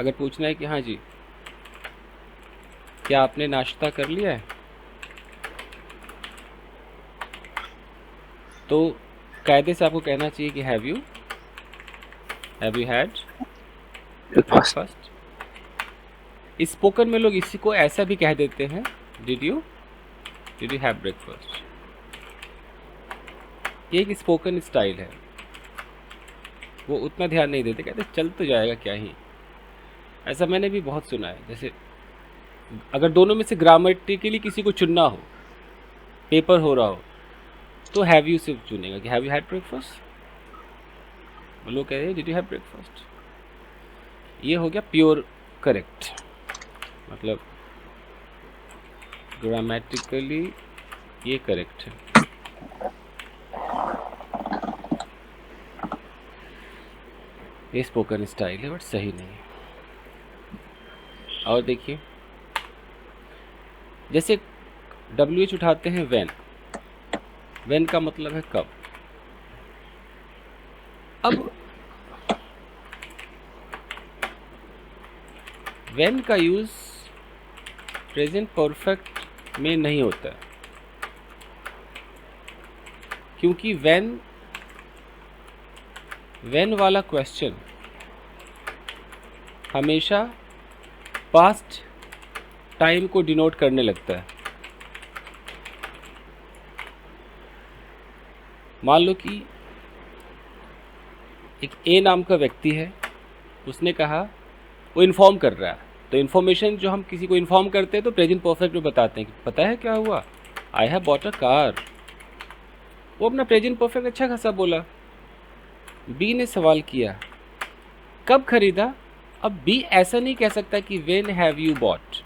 अगर पूछना है कि हाँ जी क्या आपने नाश्ता कर लिया है, तो कायदे से आपको कहना चाहिए कि have you had breakfast. Breakfast. Spoken में लोग इसी को ऐसा भी कह देते हैं, डिड यू हैव ब्रेकफास्ट। ये एक स्पोकन स्टाइल है, वो उतना ध्यान नहीं देते, कहते चल तो जाएगा क्या ही। ऐसा मैंने भी बहुत सुना है। जैसे अगर दोनों में से ग्रामेटिकली किसी को चुनना हो, पेपर हो रहा हो, तो हैव यू सिर्फ चुनेगा कि हैव यू हैड ब्रेकफास्ट। वो लोग कह रहे हैं डिड यू हैव ब्रेकफास्ट। ये हो गया प्योर करेक्ट, मतलब ग्रामेटिकली ये करेक्ट है। ये स्पोकन स्टाइल है बट सही नहीं है। और देखिए जैसे WH उठाते हैं व्हेन का मतलब है कब। अब व्हेन का यूज प्रेजेंट परफेक्ट में नहीं होता है, क्योंकि व्हेन वाला क्वेश्चन हमेशा पास्ट टाइम को डिनोट करने लगता है। मान लो कि एक ए नाम का व्यक्ति है, उसने कहा, वो इन्फॉर्म कर रहा है, तो इन्फॉर्मेशन जो हम किसी को इन्फॉर्म करते हैं तो प्रेजेंट परफेक्ट में बताते हैं कि पता है क्या हुआ, I have bought a car. वो अपना प्रेजेंट परफेक्ट अच्छा खासा बोला। बी ने सवाल किया कब खरीदा। अब बी ऐसा नहीं कह सकता कि व्हेन हैव यू बॉट।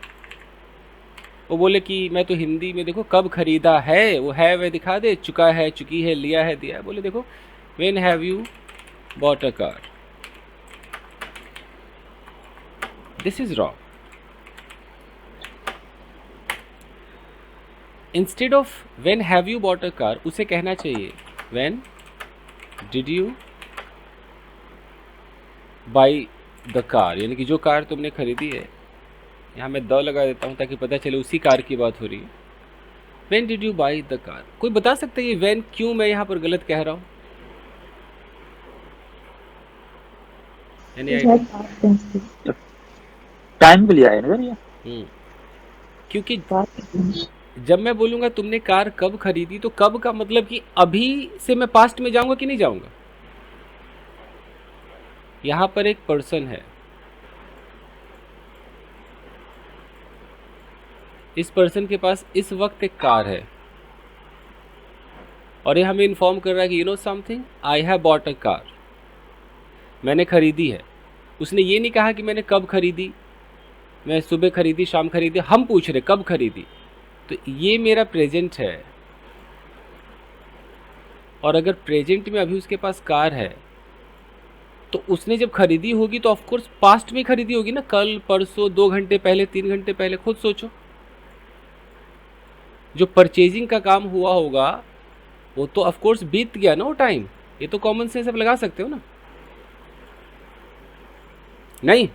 वो बोले कि मैं तो हिंदी में देखो कब खरीदा है, वो है वह दिखा दे, चुका है, चुकी है, लिया है, दिया है। बोले देखो when have you bought a car. This is wrong. Instead of when have you bought a car उसे कहना चाहिए when did you by the car, यानी कि जो कार तुमने खरीदी है। यहाँ मैं द लगा देता हूँ ताकि पता चले उसी कार की बात हो रही है। When did you by the car. कोई बता सकता है ये व्हेन क्यों मैं यहाँ पर गलत कह रहा हूँ? यानी टाइम पे लिया है ना सर ये। क्योंकि जब मैं बोलूँगा तुमने कार कब खरीदी, तो कब का मतलब कि अभी से मैं पास्ट में जाऊँगा कि नहीं जाऊँगा। यहाँ पर एक पर्सन है, इस पर्सन के पास इस वक्त एक कार है और ये हमें इन्फॉर्म कर रहा है कि you know something, I have bought a car, मैंने खरीदी है। उसने ये नहीं कहा कि मैंने कब खरीदी, मैं सुबह खरीदी, शाम खरीदी। हम पूछ रहे कब खरीदी, तो ये मेरा प्रेजेंट है। और अगर प्रेजेंट में अभी उसके पास कार है तो उसने जब खरीदी होगी तो ऑफकोर्स पास्ट में खरीदी होगी ना, कल, परसों, 2 घंटे पहले, 3 घंटे पहले। खुद सोचो, जो परचेजिंग का काम हुआ होगा वो तो ऑफकोर्स बीत गया ना वो टाइम। ये तो कॉमन सेंस आप लगा सकते हो ना, नहीं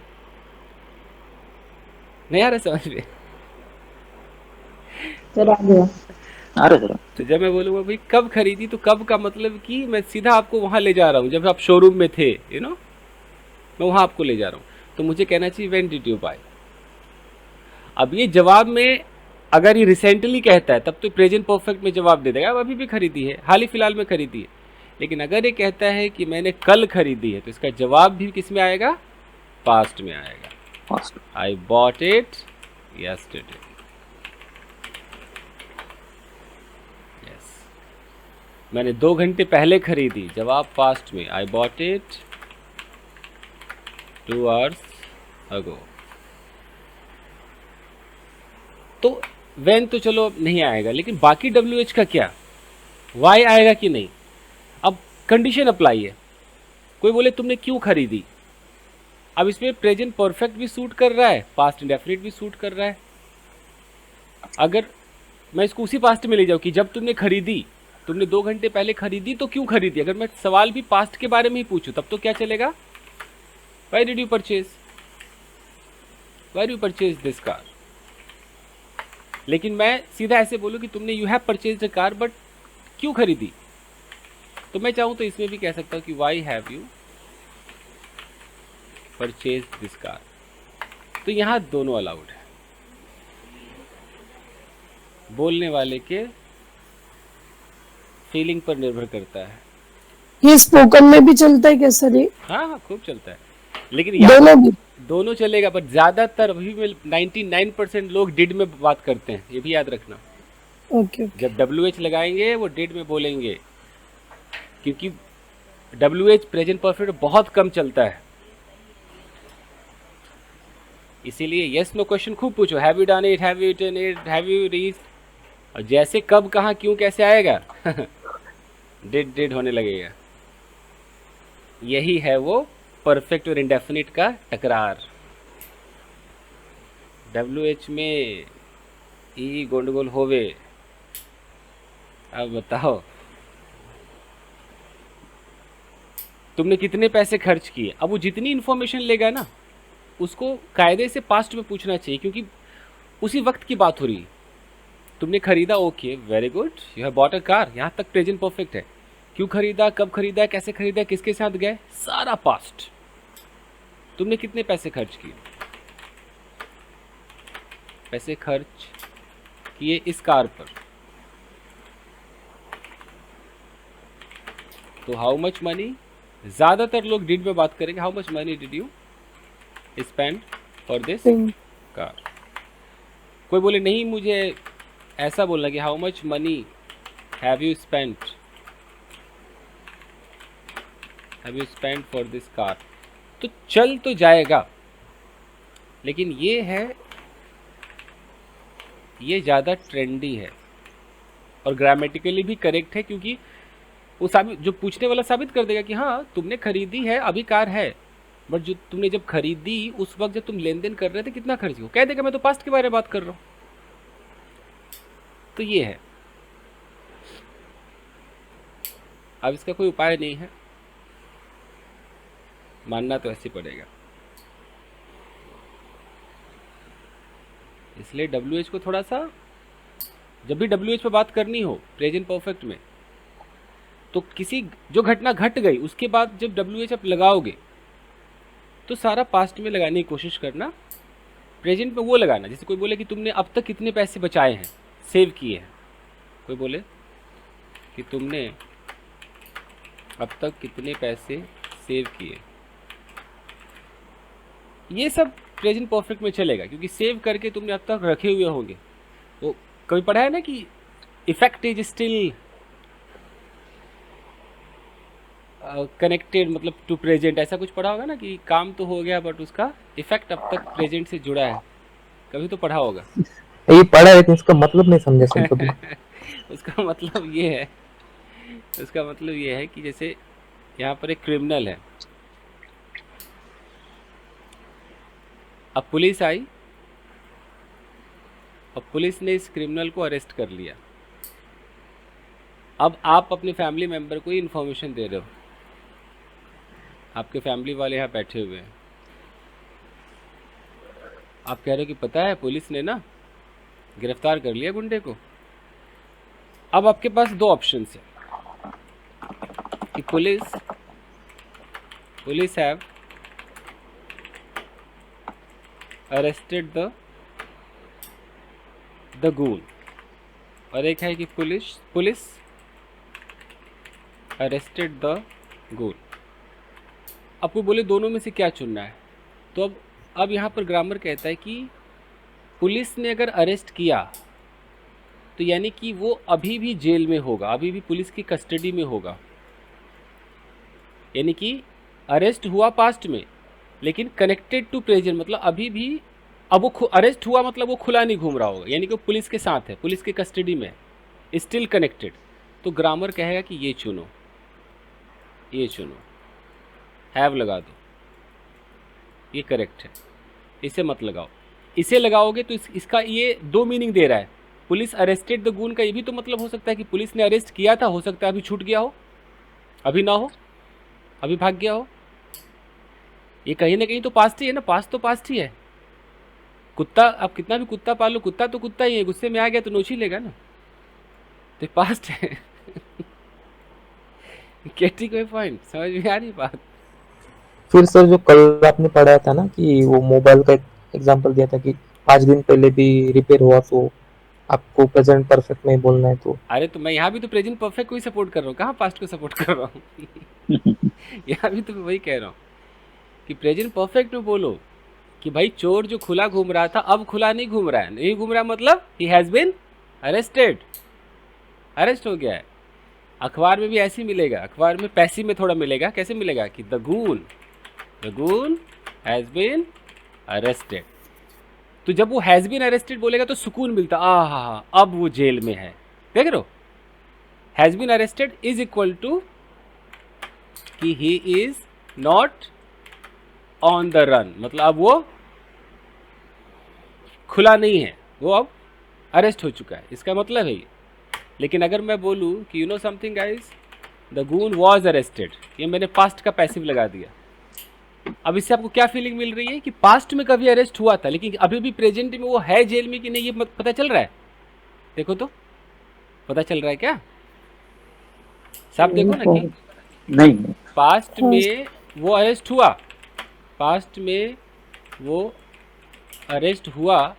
नहीं आ रहा समझ में? आ रहा सर। तो जब मैं बोलूँगा भाई कब खरीदी, तो कब का मतलब कि मैं सीधा आपको वहाँ ले जा रहा हूँ, जब आप शोरूम में थे, यू नो, मैं वहाँ आपको ले जा रहा हूँ। तो मुझे कहना चाहिए व्हेन डिड यू बाय। अब ये जवाब में अगर ये रिसेंटली कहता है तब तो प्रेजेंट परफेक्ट में जवाब दे देगा, अब अभी भी खरीदी है, हाल ही फिलहाल में खरीदी है। लेकिन अगर ये कहता है कि मैंने कल खरीदी है, तो इसका जवाब भी किस में आएगा? पास्ट में आएगा। I bought it yesterday. Yes, मैंने 2 घंटे पहले खरीदी, जवाब पास्ट में, I bought it 2 hours ago. तो व्हेन तो चलो अब नहीं आएगा, लेकिन बाकी WH का क्या, वाई आएगा कि नहीं? अब कंडीशन अप्लाई है। कोई बोले तुमने क्यों खरीदी, अब इसमें प्रेजेंट परफेक्ट भी सूट कर रहा है, पास्ट इंडेफिनिट भी सूट कर रहा है। अगर मैं इसको उसी पास्ट में ले जाऊँ कि जब तुमने खरीदी, तुमने 2 घंटे पहले खरीदी, तो क्यों खरीदी, अगर मैं सवाल भी पास्ट के बारे में ही पूछूं तब तो क्या चलेगा? Why did you purchase. Why do purchase this car. लेकिन मैं सीधा ऐसे बोलूँ कि तुमने you have purchase the car, but क्यों खरीदी, तो मैं चाहूँ तो इसमें भी कह सकता हूँ कि why have you purchase this car. तो यहाँ दोनों अलाउड है, बोलने वाले के फीलिंग पर निर्भर करता है। ये स्पोकन में भी चलता है क्या सर ये? हाँ हाँ खूब चलता है, लेकिन दोनों चलेगा, बट ज्यादातर अभी में 99% लोग डिड में बात करते हैं, ये भी याद रखना। ओके। जब WH लगाएंगे वो डिड में बोलेंगे, क्योंकि WH प्रेजेंट परफेक्ट बहुत कम चलता है। इसीलिए यस नो क्वेश्चन खूब पूछो, have you done it, have you eaten it, have you reached, और जैसे कब कहाँ क्यों कैसे आएगा डिड होने लगेगा। यही है वो परफेक्ट और इंडेफिनिट का टकरार। WH में ई गोंडगोल होवे। अब बताओ तुमने कितने पैसे खर्च किए। अब वो जितनी इंफॉर्मेशन लेगा ना उसको कायदे से पास्ट में पूछना चाहिए, क्योंकि उसी वक्त की बात हो रही है। तुमने खरीदा, okay very good, you have bought a car, यहाँ तक प्रेजेंट परफेक्ट है। क्यों खरीदा, कब खरीदा, कैसे खरीदा, किसके साथ गए, सारा पास्ट। तुमने कितने पैसे खर्च किए, पैसे खर्च किए इस कार पर, तो हाउ मच मनी, ज्यादातर लोग डिड में बात करेंगे, how much money did you spend for this car. कोई बोले नहीं मुझे ऐसा बोलना कि how much money have you spent for this car, तो चल तो जाएगा। लेकिन ये है, ये ज़्यादा ट्रेंडी है और ग्रामेटिकली भी करेक्ट है, क्योंकि वो साबित, जो पूछने वाला साबित कर देगा कि हाँ तुमने खरीदी है, अभी कार है, बट जो तुमने जब खरीदी उस वक्त जब तुम लेन देन कर रहे थे कितना खर्च हुआ, कह देगा मैं तो पास्ट के बारे में बात कर रहा हूँ। तो ये है। अब इसका कोई उपाय नहीं है, मानना तो ऐसे पड़ेगा। इसलिए WH को थोड़ा सा, जब भी WH पे बात करनी हो प्रेजेंट परफेक्ट में, तो किसी जो घटना घट गई उसके बाद जब WH आप लगाओगे तो सारा पास्ट में लगाने की कोशिश करना, प्रेजेंट में वो लगाना। जैसे कोई बोले कि तुमने अब तक कितने पैसे बचाए हैं, सेव किए हैं, कोई बोले कि तुमने अब तक कितने पैसे सेव किए, ये सब प्रेजेंट परफेक्ट में चलेगा, क्योंकि सेव करके तुमने अब तक रखे हुए होंगे। वो कभी पढ़ा है ना कि इफेक्ट इज स्टिल कनेक्टेड, मतलब टू प्रेजेंट, ऐसा कुछ पढ़ा होगा ना कि काम तो हो गया बट उसका इफेक्ट अब तक प्रेजेंट से जुड़ा है, कभी तो पढ़ा होगा। ये पढ़ा है तो उसका मतलब नहीं समझे सर कभी। उसका मतलब ये है कि जैसे यहाँ पर एक क्रिमिनल है, अब पुलिस आई और पुलिस ने इस क्रिमिनल को अरेस्ट कर लिया। अब आप अपने फैमिली मेंबर को ही इन्फॉर्मेशन दे रहे हो, आपके फैमिली वाले यहाँ बैठे हुए हैं, आप कह रहे हो कि पता है पुलिस ने ना गिरफ्तार कर लिया गुंडे को। अब आपके पास दो ऑप्शन है कि police have arrested the goon, और एक है कि पुलिस अरेस्टेड द गून। आपको बोले दोनों में से क्या चुनना है, तो अब यहाँ पर ग्रामर कहता है कि पुलिस ने अगर अरेस्ट किया तो यानी कि वो अभी भी जेल में होगा, अभी भी पुलिस की कस्टडी में होगा। यानी कि अरेस्ट हुआ पास्ट में लेकिन कनेक्टेड टू प्रेजेंट, मतलब अभी भी, अब वो अरेस्ट हुआ मतलब वो खुला नहीं घूम रहा होगा, यानी कि वो पुलिस के साथ है, पुलिस की कस्टडी में, स्टिल कनेक्टेड। तो ग्रामर कहेगा कि ये चुनो, हैव लगा दो, ये करेक्ट है, इसे मत लगाओ। इसे लगाओगे तो इसका ये दो मीनिंग दे रहा है। पुलिस अरेस्टेड द गून का ये भी तो मतलब हो सकता है कि पुलिस ने अरेस्ट किया था, हो सकता है अभी छूट गया हो, अभी ना हो, अभी भाग गया हो। ये कहीं ना कहीं तो पास्ट ही है ना, पास्ट तो पास्ट ही है। कुत्ता, आप कितना भी कुत्ता पालो, कुत्ता तो कुत्ता ही है, गुस्से में आ गया तो नोच ही लेगा ना, तो पास्ट है। गेटिंग माय पॉइंट, समझ में आ रही बात? फिर सर जो कल आपने पढ़ाया था ना कि वो मोबाइल का एग्जांपल दिया था कि 5 दिन पहले भी रिपेयर हुआ, तो आपको प्रेजेंट परफेक्ट में बोलना है तो अरे तो मैं यहाँ भी तो प्रेजेंट परफेक्ट को ही सपोर्ट कर रहा हूँ, कहाँ पास्ट को सपोर्ट कर रहा हूँ। यहाँ भी तो मैं वही कह रहा हूँ कि प्रेजेंट परफेक्ट में बोलो कि भाई चोर जो खुला घूम रहा था अब खुला नहीं घूम रहा है, नहीं घूम रहा मतलब he has been arrested, arrest हो गया है। अखबार में भी ऐसे ही मिलेगा, अखबार में पैसिव में थोड़ा मिलेगा, कैसे मिलेगा कि the goon has been arrested. तो जब वो हैज़ बीन अरेस्टेड बोलेगा तो सुकून मिलता, हाँ अब वो जेल में है, देख रहे हो। Has been arrested is equal to कि he is not on the run, मतलब अब वो खुला नहीं है, वो अब अरेस्ट हो चुका है, इसका मतलब है ये। लेकिन अगर मैं बोलूँ कि you know something guys, the goon was arrested, ये मैंने पास्ट का पैसिव लगा दिया। अब इससे आपको क्या फीलिंग मिल रही है कि पास्ट में कभी अरेस्ट हुआ था लेकिन अभी भी प्रेजेंट में वो है जेल में कि नहीं, ये पता चल रहा है। देखो तो पता चल रहा है क्या साहब, देखो ना कि नहीं, पास्ट में वो अरेस्ट हुआ, पास्ट में वो अरेस्ट हुआ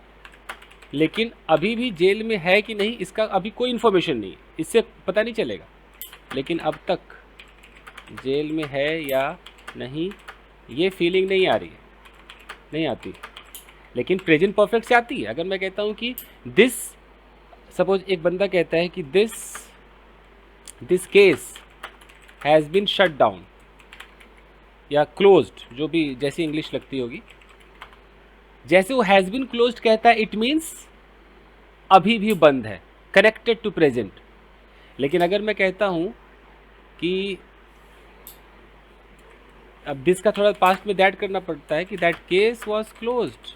लेकिन अभी भी जेल में है कि नहीं इसका अभी कोई इन्फॉर्मेशन नहीं है, इससे पता नहीं चलेगा। लेकिन अब तक जेल में है या नहीं ये फीलिंग नहीं आ रही है, नहीं आती। लेकिन प्रेजेंट परफेक्ट से आती है। अगर मैं कहता हूँ कि दिस, सपोज एक बंदा कहता है कि this case has been shut down या क्लोज्ड, जो भी जैसी इंग्लिश लगती होगी, जैसे वो हैज़ बीन क्लोज्ड कहता है इट मीन्स अभी भी बंद है, कनेक्टेड टू प्रेजेंट। लेकिन अगर मैं कहता हूँ कि अब दिस का थोड़ा पास्ट में दैट करना पड़ता है कि दैट केस वॉज क्लोज्ड,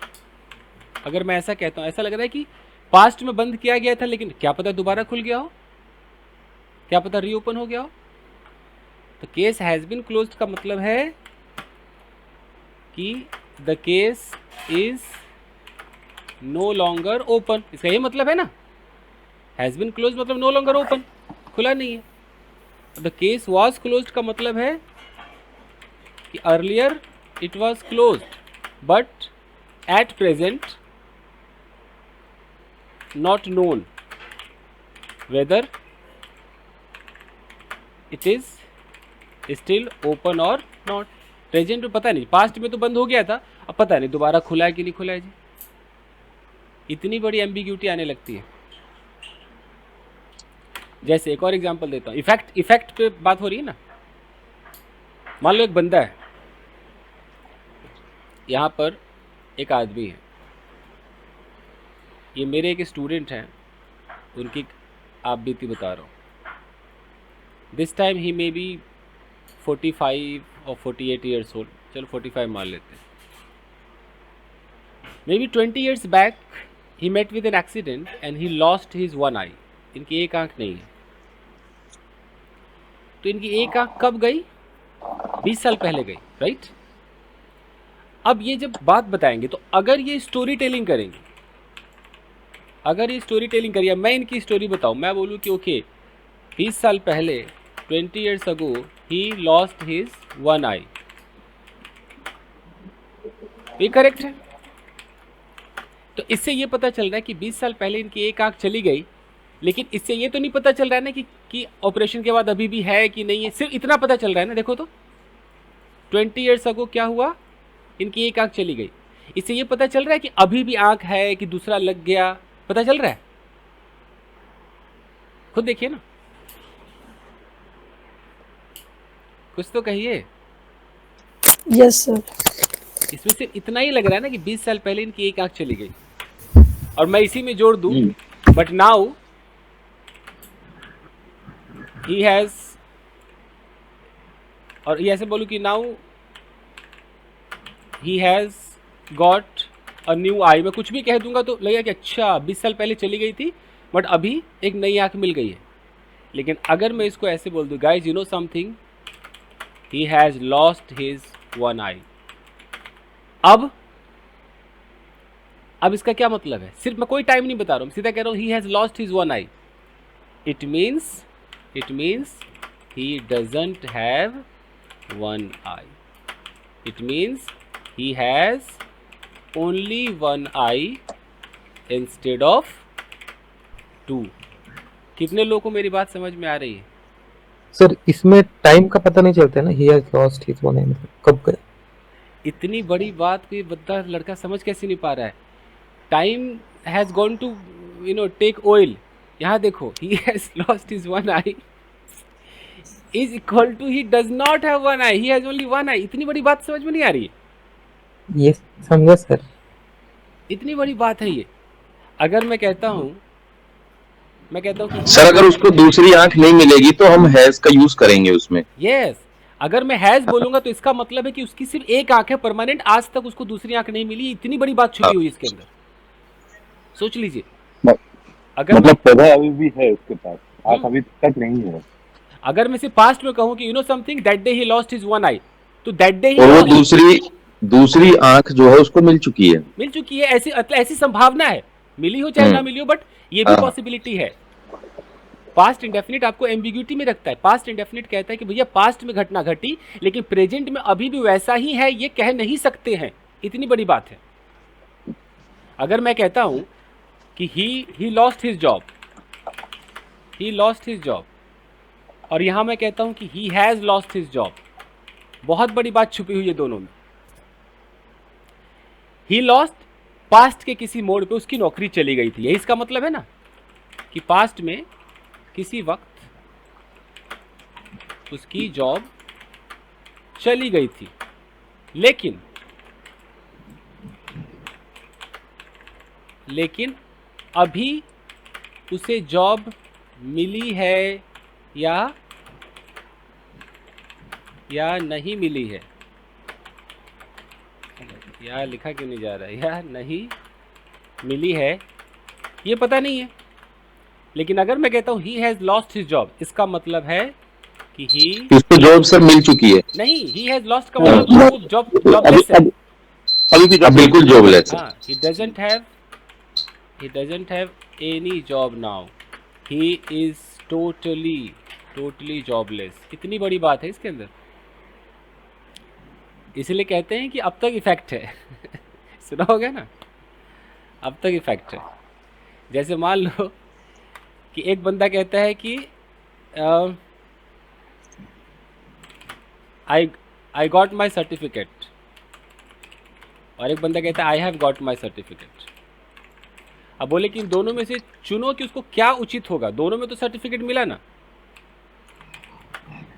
अगर मैं ऐसा कहता हूँ ऐसा लग रहा है कि पास्ट में बंद किया गया था लेकिन क्या पता दोबारा खुल गया हो, क्या पता रीओपन हो गया हो। तो केस हैज़ बीन क्लोज्ड का मतलब है कि the case is no longer open, इसका ये मतलब है ना। हैज़ बीन क्लोज्ड मतलब नो लॉन्गर ओपन, खुला नहीं है। द केस वॉज क्लोज्ड का मतलब है कि earlier it was closed but at present not known whether it is still open और नॉट। प्रेजेंट में पता नहीं, पास्ट में तो बंद हो गया था, अब पता नहीं दोबारा खुला है कि नहीं खुला है जी। इतनी बड़ी एम्बिग्यूटी आने लगती है। जैसे एक और एग्जांपल देता हूँ, इफेक्ट पे बात हो रही है ना। मान लो एक बंदा है, यहाँ पर एक आदमी है, ये मेरे एक स्टूडेंट हैं, उनकी आप बीती बता रहा हूँ। This time he may be 45 और 48 ईयर्स ओल्ड, चलो 45 मान लेते हैं। Maybe 20 years back he met with an accident and he lost his one eye. इनकी एक आंख नहीं है, तो इनकी एक आंख कब गई? 20 साल पहले गई, राइट। अब ये जब बात बताएंगे तो अगर ये स्टोरी टेलिंग करेंगे, अगर ये स्टोरी टेलिंग करिए, मैं इनकी स्टोरी बताऊं, मैं बोलूं कि ओके 20 साल पहले 20 years ago he lost his one eye, ये करेक्ट है। तो इससे ये पता चल रहा है कि 20 साल पहले इनकी एक आंख चली गई, लेकिन इससे ये तो नहीं पता चल रहा है ना कि ऑपरेशन के बाद अभी भी है कि नहीं है। सिर्फ इतना पता चल रहा है ना, देखो तो 20 ईयर्स अगो क्या हुआ, इनकी एक आंख चली गई। इससे ये पता चल रहा है कि अभी भी आंख है कि दूसरा लग गया, पता चल रहा है। खुद देखिए ना, कुछ तो कहिए। Yes sir. इसमें सिर्फ इतना ही लग रहा है ना कि 20 साल पहले इनकी एक आंख चली गई, और मैं इसी में जोड़ दूं बट नाउ ही हैज, और ये ऐसे बोलूं कि now he has got a new eye. मैं कुछ भी कह दूंगा तो लगेगा कि अच्छा 20 साल पहले चली गई थी बट अभी एक नई आंख मिल गई है। लेकिन अगर मैं इसको ऐसे बोल दूं, guys you know something, he has lost his one eye, अब अब इसका क्या मतलब है, सिर्फ मैं कोई टाइम नहीं बता रहा हूँ, सीधा कह रहा हूँ he has lost his one eye, it means he doesn't have one eye, it means he has only one eye instead of two. कितने लोगों को मेरी बात समझ में आ रही है? सर इसमें टाइम का पता नहीं चलता है ना, he has lost his one eye मतलब कब गए। इतनी बड़ी बात को ये बद्दा लड़का समझ कैसे नहीं पा रहा है? Time has gone to take oil, यहाँ देखो he has lost his one eye is equal to he does not have one eye, he has only one eye. इतनी बड़ी बात समझ में नहीं आ रही है? ये समझा सर। इतनी बड़ी बात है ये। अगर मैं कहता हूँ कि सर अगर उसको दूसरी आंख नहीं मिलेगी तो हम हैज का यूज करेंगे उसमें। यस, अगर मैं हैज बोलूंगा तो इसका मतलब है कि उसकी सिर्फ एक आंख है परमानेंट, आज तक उसको दूसरी आंख नहीं मिली। इतनी बड़ी बात छुपी हुई इसके अंदर, सोच लीजिए। अगर मतलब पौधा अभी भी है उसके पास, आंख अभी तक नहीं है। अगर मैं सिर्फ पास्ट में कहूँ कि something that day he lost his one eye, तो दैट डे और वो ही दूसरी आंख जो है उसको मिल चुकी है। ऐसी संभावना है, मिली हो चाहे ना मिली हो, बट ये भी पॉसिबिलिटी है। पास्ट इंडेफिनिट आपको एम्बिग्यूटी में रखता है। पास्ट इंडेफिनिट कहता है कि भैया पास्ट में घटना घटी, लेकिन प्रेजेंट में अभी भी वैसा ही है, ये कह नहीं सकते हैं। इतनी बड़ी बात है। अगर मैं कहता हूं कि ही लॉस्ट हिज जॉब, और यहां मैं कहता हूं कि ही हैज लॉस्ट हिज जॉब, बहुत बड़ी बात छुपी हुई है दोनों में। ही लॉस्ट, पास्ट के किसी मोड़ पे उसकी नौकरी चली गई थी, यही इसका मतलब है ना, कि पास्ट में किसी वक्त उसकी जॉब चली गई थी, लेकिन अभी उसे जॉब मिली है या नहीं मिली है। यार लिखा क्यों नहीं जा रहा है? या नहीं मिली है ये पता नहीं है। लेकिन अगर मैं कहता हूँ ही हैज लॉस्ट हिज जॉब, इसका मतलब है कि उसको जॉब सर मिल चुकी है। नहीं, ही हैज लॉस्ट का मतलब जॉबलेस है, अभी भी बिल्कुल जॉबलेस है। ही doesn't have any job now, he is totally jobless. इतनी बड़ी बात है इसके अंदर, इसलिए कहते हैं कि अब तक इफेक्ट है। सुना होगा ना, अब तक इफेक्ट है। जैसे मान लो कि एक बंदा कहता है कि आई गॉट माई सर्टिफिकेट, और एक बंदा कहता है I have got my certificate. अब बोले कि इन दोनों में से चुनो कि उसको क्या उचित होगा। दोनों में तो सर्टिफिकेट मिला ना,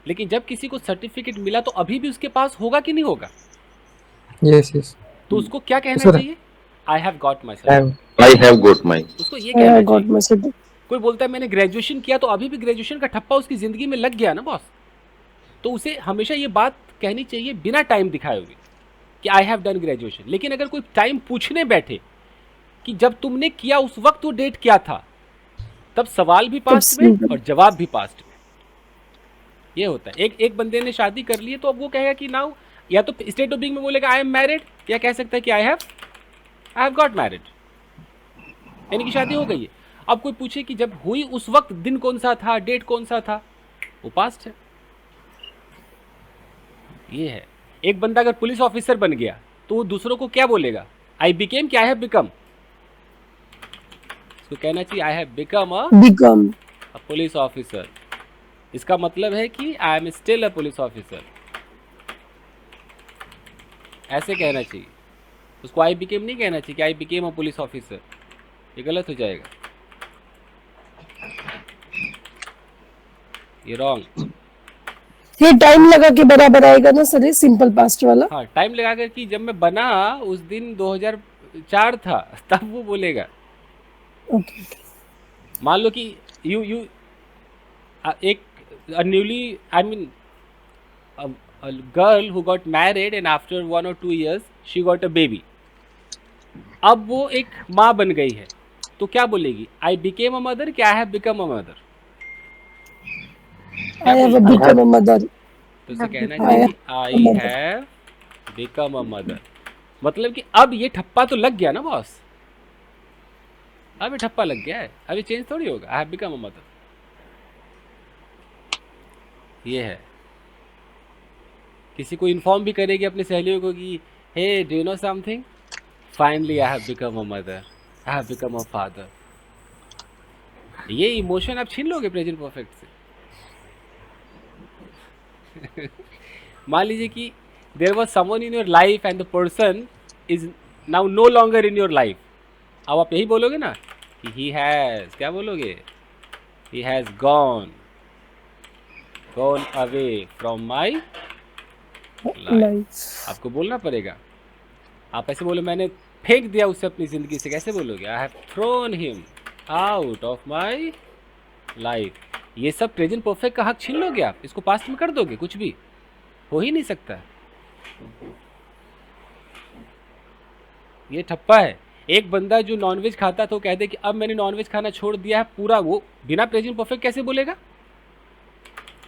लेकिन जब किसी को सर्टिफिकेट मिला तो अभी भी उसके पास होगा कि नहीं होगा? यस। तो उसको क्या कहना चाहिए? I have got my certificate, I have got my. उसको ये कहना चाहिए। कोई बोलता है मैंने ग्रेजुएशन किया, तो अभी भी ग्रेजुएशन का ठप्पा उसकी जिंदगी में लग गया ना बॉस, तो उसे हमेशा ये बात कहनी चाहिए बिना टाइम दिखाए हुए कि आई हैव डन ग्रेजुएशन। लेकिन अगर कोई टाइम पूछने बैठे कि जब तुमने किया उस वक्त वो डेट क्या था, तब सवाल भी पास्ट में और जवाब भी पास्ट में। ये होता है। एक बंदे ने शादी कर ली है, तो अब वो कहेगा कि नाउ, या तो स्टेट ऑफ बीइंग में बोलेगा आई एम मैरिड, या कह सकता है कि आई हैव गॉट मैरिड, यानी कि शादी हो गई है। अब कोई पूछे कि जब हुई उस वक्त दिन कौन सा था, डेट कौन सा था, वो पास्ट है। ये है। एक बंदा अगर पुलिस ऑफिसर बन गया तो वो दूसरों को क्या बोलेगा? आई बिकेम कि आई हैव बिकम? इसको कहना चाहिए आई have become a police officer. इसका मतलब है कि I am still a police officer, ऐसे कहना चाहिए। उसको आई बिकेम नहीं कहना चाहिए कि I became a police officer, ये गलत हो जाएगा, ये रॉन्ग। ये टाइम लगा के बराबर आएगा ना सर, ये सिंपल पास्ट वाला? हाँ, टाइम लगा कर कि जब मैं बना उस दिन 2004 था, तब वो बोलेगा। ओके। मान लो कि यू एक newly, I mean a girl who got married and after 1 or 2 years she got a baby. अब वो एक माँ बन गई है, तो क्या बोलेगी? आई बिकेम अ मदर कि I have become a mother? I have become a mother. तो इसे कहना चाहिए आई हैव बिकम अ मदर। मतलब कि अब ये ठप्पा तो लग गया ना बॉस, अभी ठप्पा लग गया है, अभी चेंज थोड़ी होगा। आई हैव बिकम अ मदर, ये है। किसी को इन्फॉर्म भी करेगी अपनी सहेलियों को कि hey do you know something, finally I have become a mother, I have become a father. ये इमोशन आप छीन लोगे प्रेजेंट परफेक्ट से। मान लीजिए कि there was someone in your life and the person is now no longer in your life. अब आप यही बोलोगे ना कि ही हैज, क्या बोलोगे, he has gone away from my life. Life. आपको बोलना पड़ेगा। आप ऐसे बोलो मैंने फेंक दिया उसे अपनी ज़िंदगी से, कैसे बोलोगे, I have thrown him out of my life. ये सब प्रेजेंट परफेक्ट का हक छीन लोगे आप, इसको पास्ट में कर दोगे, कुछ भी हो ही नहीं सकता। ये ठप्पा है। एक बंदा जो नॉनवेज खाता तो कह दे कि अब मैंने नॉनवेज खाना छोड़ दिया है पूरा, वो बिना प्रेजेंट परफेक्ट कैसे बोलेगा,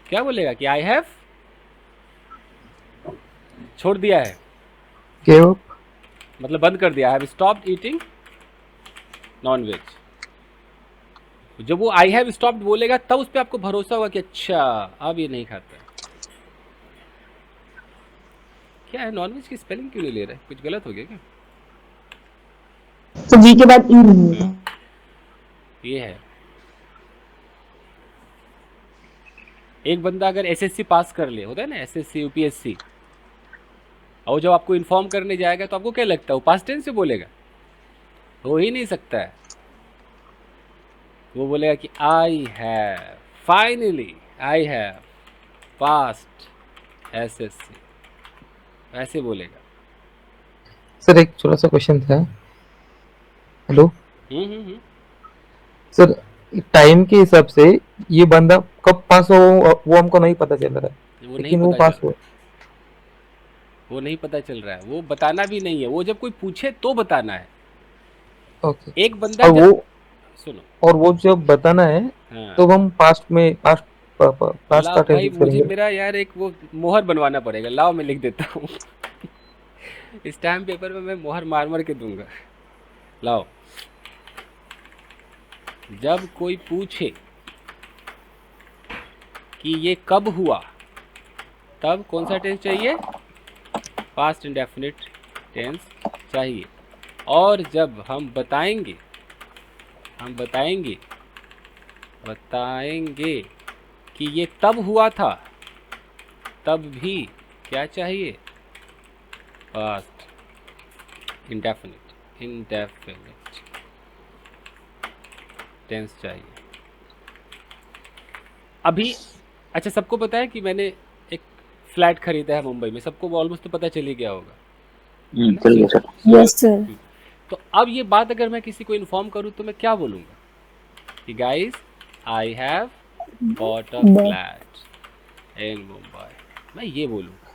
क्या बोलेगा कि आई हैव छोड़ दिया है, Gave up. मतलब बंद कर दिया, I have stopped eating nonveg. जब वो आई हैव स्टॉप्ड बोलेगा तब उस पर आपको भरोसा होगा कि अच्छा अब ये नहीं खाता है। क्या है, नॉनवेज की स्पेलिंग क्यों नहीं ले रहा है, कुछ गलत हो गया क्या? तो वी के बाद ई नहीं है। ये है। एक बंदा अगर एसएससी पास कर ले, होता है ना एसएससी यूपीएससी, और जब आपको इन्फॉर्म करने जाएगा तो आपको क्या लगता है वो पास्ट टेंस से बोलेगा, हो ही नहीं सकता है। वो बोलेगा कि I have finally, I have past SSC, ऐसे बोलेगा। सर एक छोटा सा क्वेश्चन था। हेलो सर, टाइम के हिसाब से ये बंदा कब पास हो वो हमको नहीं पता चल रहा है, वो लेकिन नहीं वो पता पास चल हुआ। वो नहीं पता चल रहा है, वो बताना भी नहीं है, वो जब कोई पूछे तो बताना है। ओके। एक बंदा और वो सुनो, और वो जब बताना है हाँ, तो हम पास्ट में पास्ट पास्ट लाओ का भाई, टेंस मुझे करेंगे। मेरा यार एक वो मोहर बनवाना पड़ेगा, लाओ मैं लिख देता हूँ। स्टैम्प पेपर में मैं मोहर मार मार के दूंगा। लाओ, जब कोई पूछे कि ये कब हुआ, तब कौन सा टेंस चाहिए, पास्ट इंडेफिनिट टेंस चाहिए। और जब हम बताएंगे कि ये तब हुआ था, तब भी क्या चाहिए, पास्ट इंडेफिनिट टेंस चाहिए। अभी अच्छा, सबको पता है कि मैंने एक फ्लैट खरीदा है मुंबई में, सबको ऑलमोस्ट तो पता चल ही गया होगा। चल गया सर। Yes sir. तो अब ये बात अगर मैं किसी को इन्फॉर्म करूं तो मैं क्या बोलूँगा कि guys I have bought a flat in Mumbai, मैं ये बोलूँगा।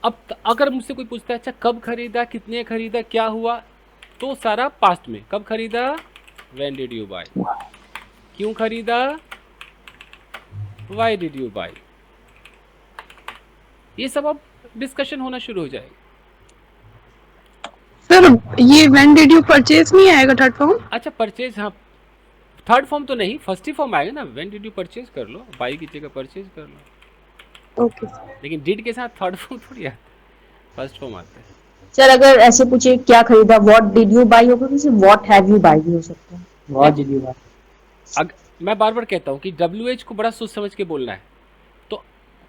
अब अगर मुझसे कोई पूछता है अच्छा कब खरीदा, कितने खरीदा, क्या हुआ, तो सारा पास्ट में। कब खरीदा, व्हेन डिड यू बाय, क्यों खरीदा, व्हाई डिड यू बाय, ये सब अब डिस्कशन होना शुरू हो जाएगा। सर ये व्हेन डिड यू परचेज नहीं आएगा थर्ड फॉर्म? अच्छा परचेज, हाँ थर्ड फॉर्म तो नहीं, फर्स्ट ही फॉर्म आएगा ना, व्हेन डिड यू परचेज कर लो, बाई की जगह परचेज कर लो। ओके लेकिन डिड के साथ थर्ड फॉर्म थोड़ी आता है, फर्स्ट फॉर्म आता है। सर अगर ऐसे पूछे क्या खरीदा, व्हाट डिड यू बाय होगा, किसी व्हाट हैव यू बाय भी हो सकता है। What did you buy? मैं बार बार कहता हूँ कि WH को बड़ा सोच समझ के बोलना है। तो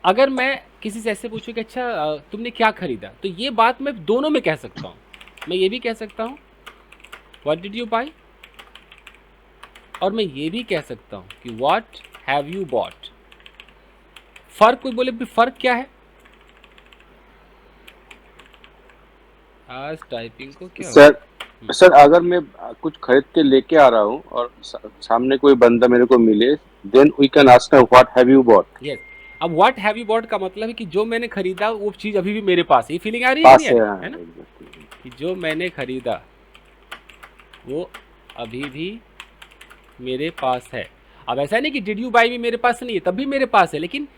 अगर मैं किसी से ऐसे पूछूँ कि अच्छा तुमने क्या खरीदा, तो ये बात मैं दोनों में कह सकता हूँ। मैं ये भी कह सकता हूँ व्हाट डिड यू बाय, और मैं ये भी कह सकता हूँ कि व्हाट हैव यू बॉट। फर्क कोई बोले फर्क क्या है, आज टाइपिंग को क्या सर अगर मैं कुछ खरीद के लेके आ रहा हूँ और सामने कोई बंदा मेरे को मिले, then we can ask what have you bought. Yes, अब व्हाट हैव यू बॉट का मतलब है कि जो मैंने खरीदा वो चीज अभी भी मेरे पास है। ये फीलिंग आ रही है, पास नहीं है, है ना, कि जो मैंने खरीदा वो अभी भी मेरे पास है। अब ऐसा नहीं कि डिड यू बाय भी मेरे पास नहीं है, तब भी मेरे पास है, लेकिन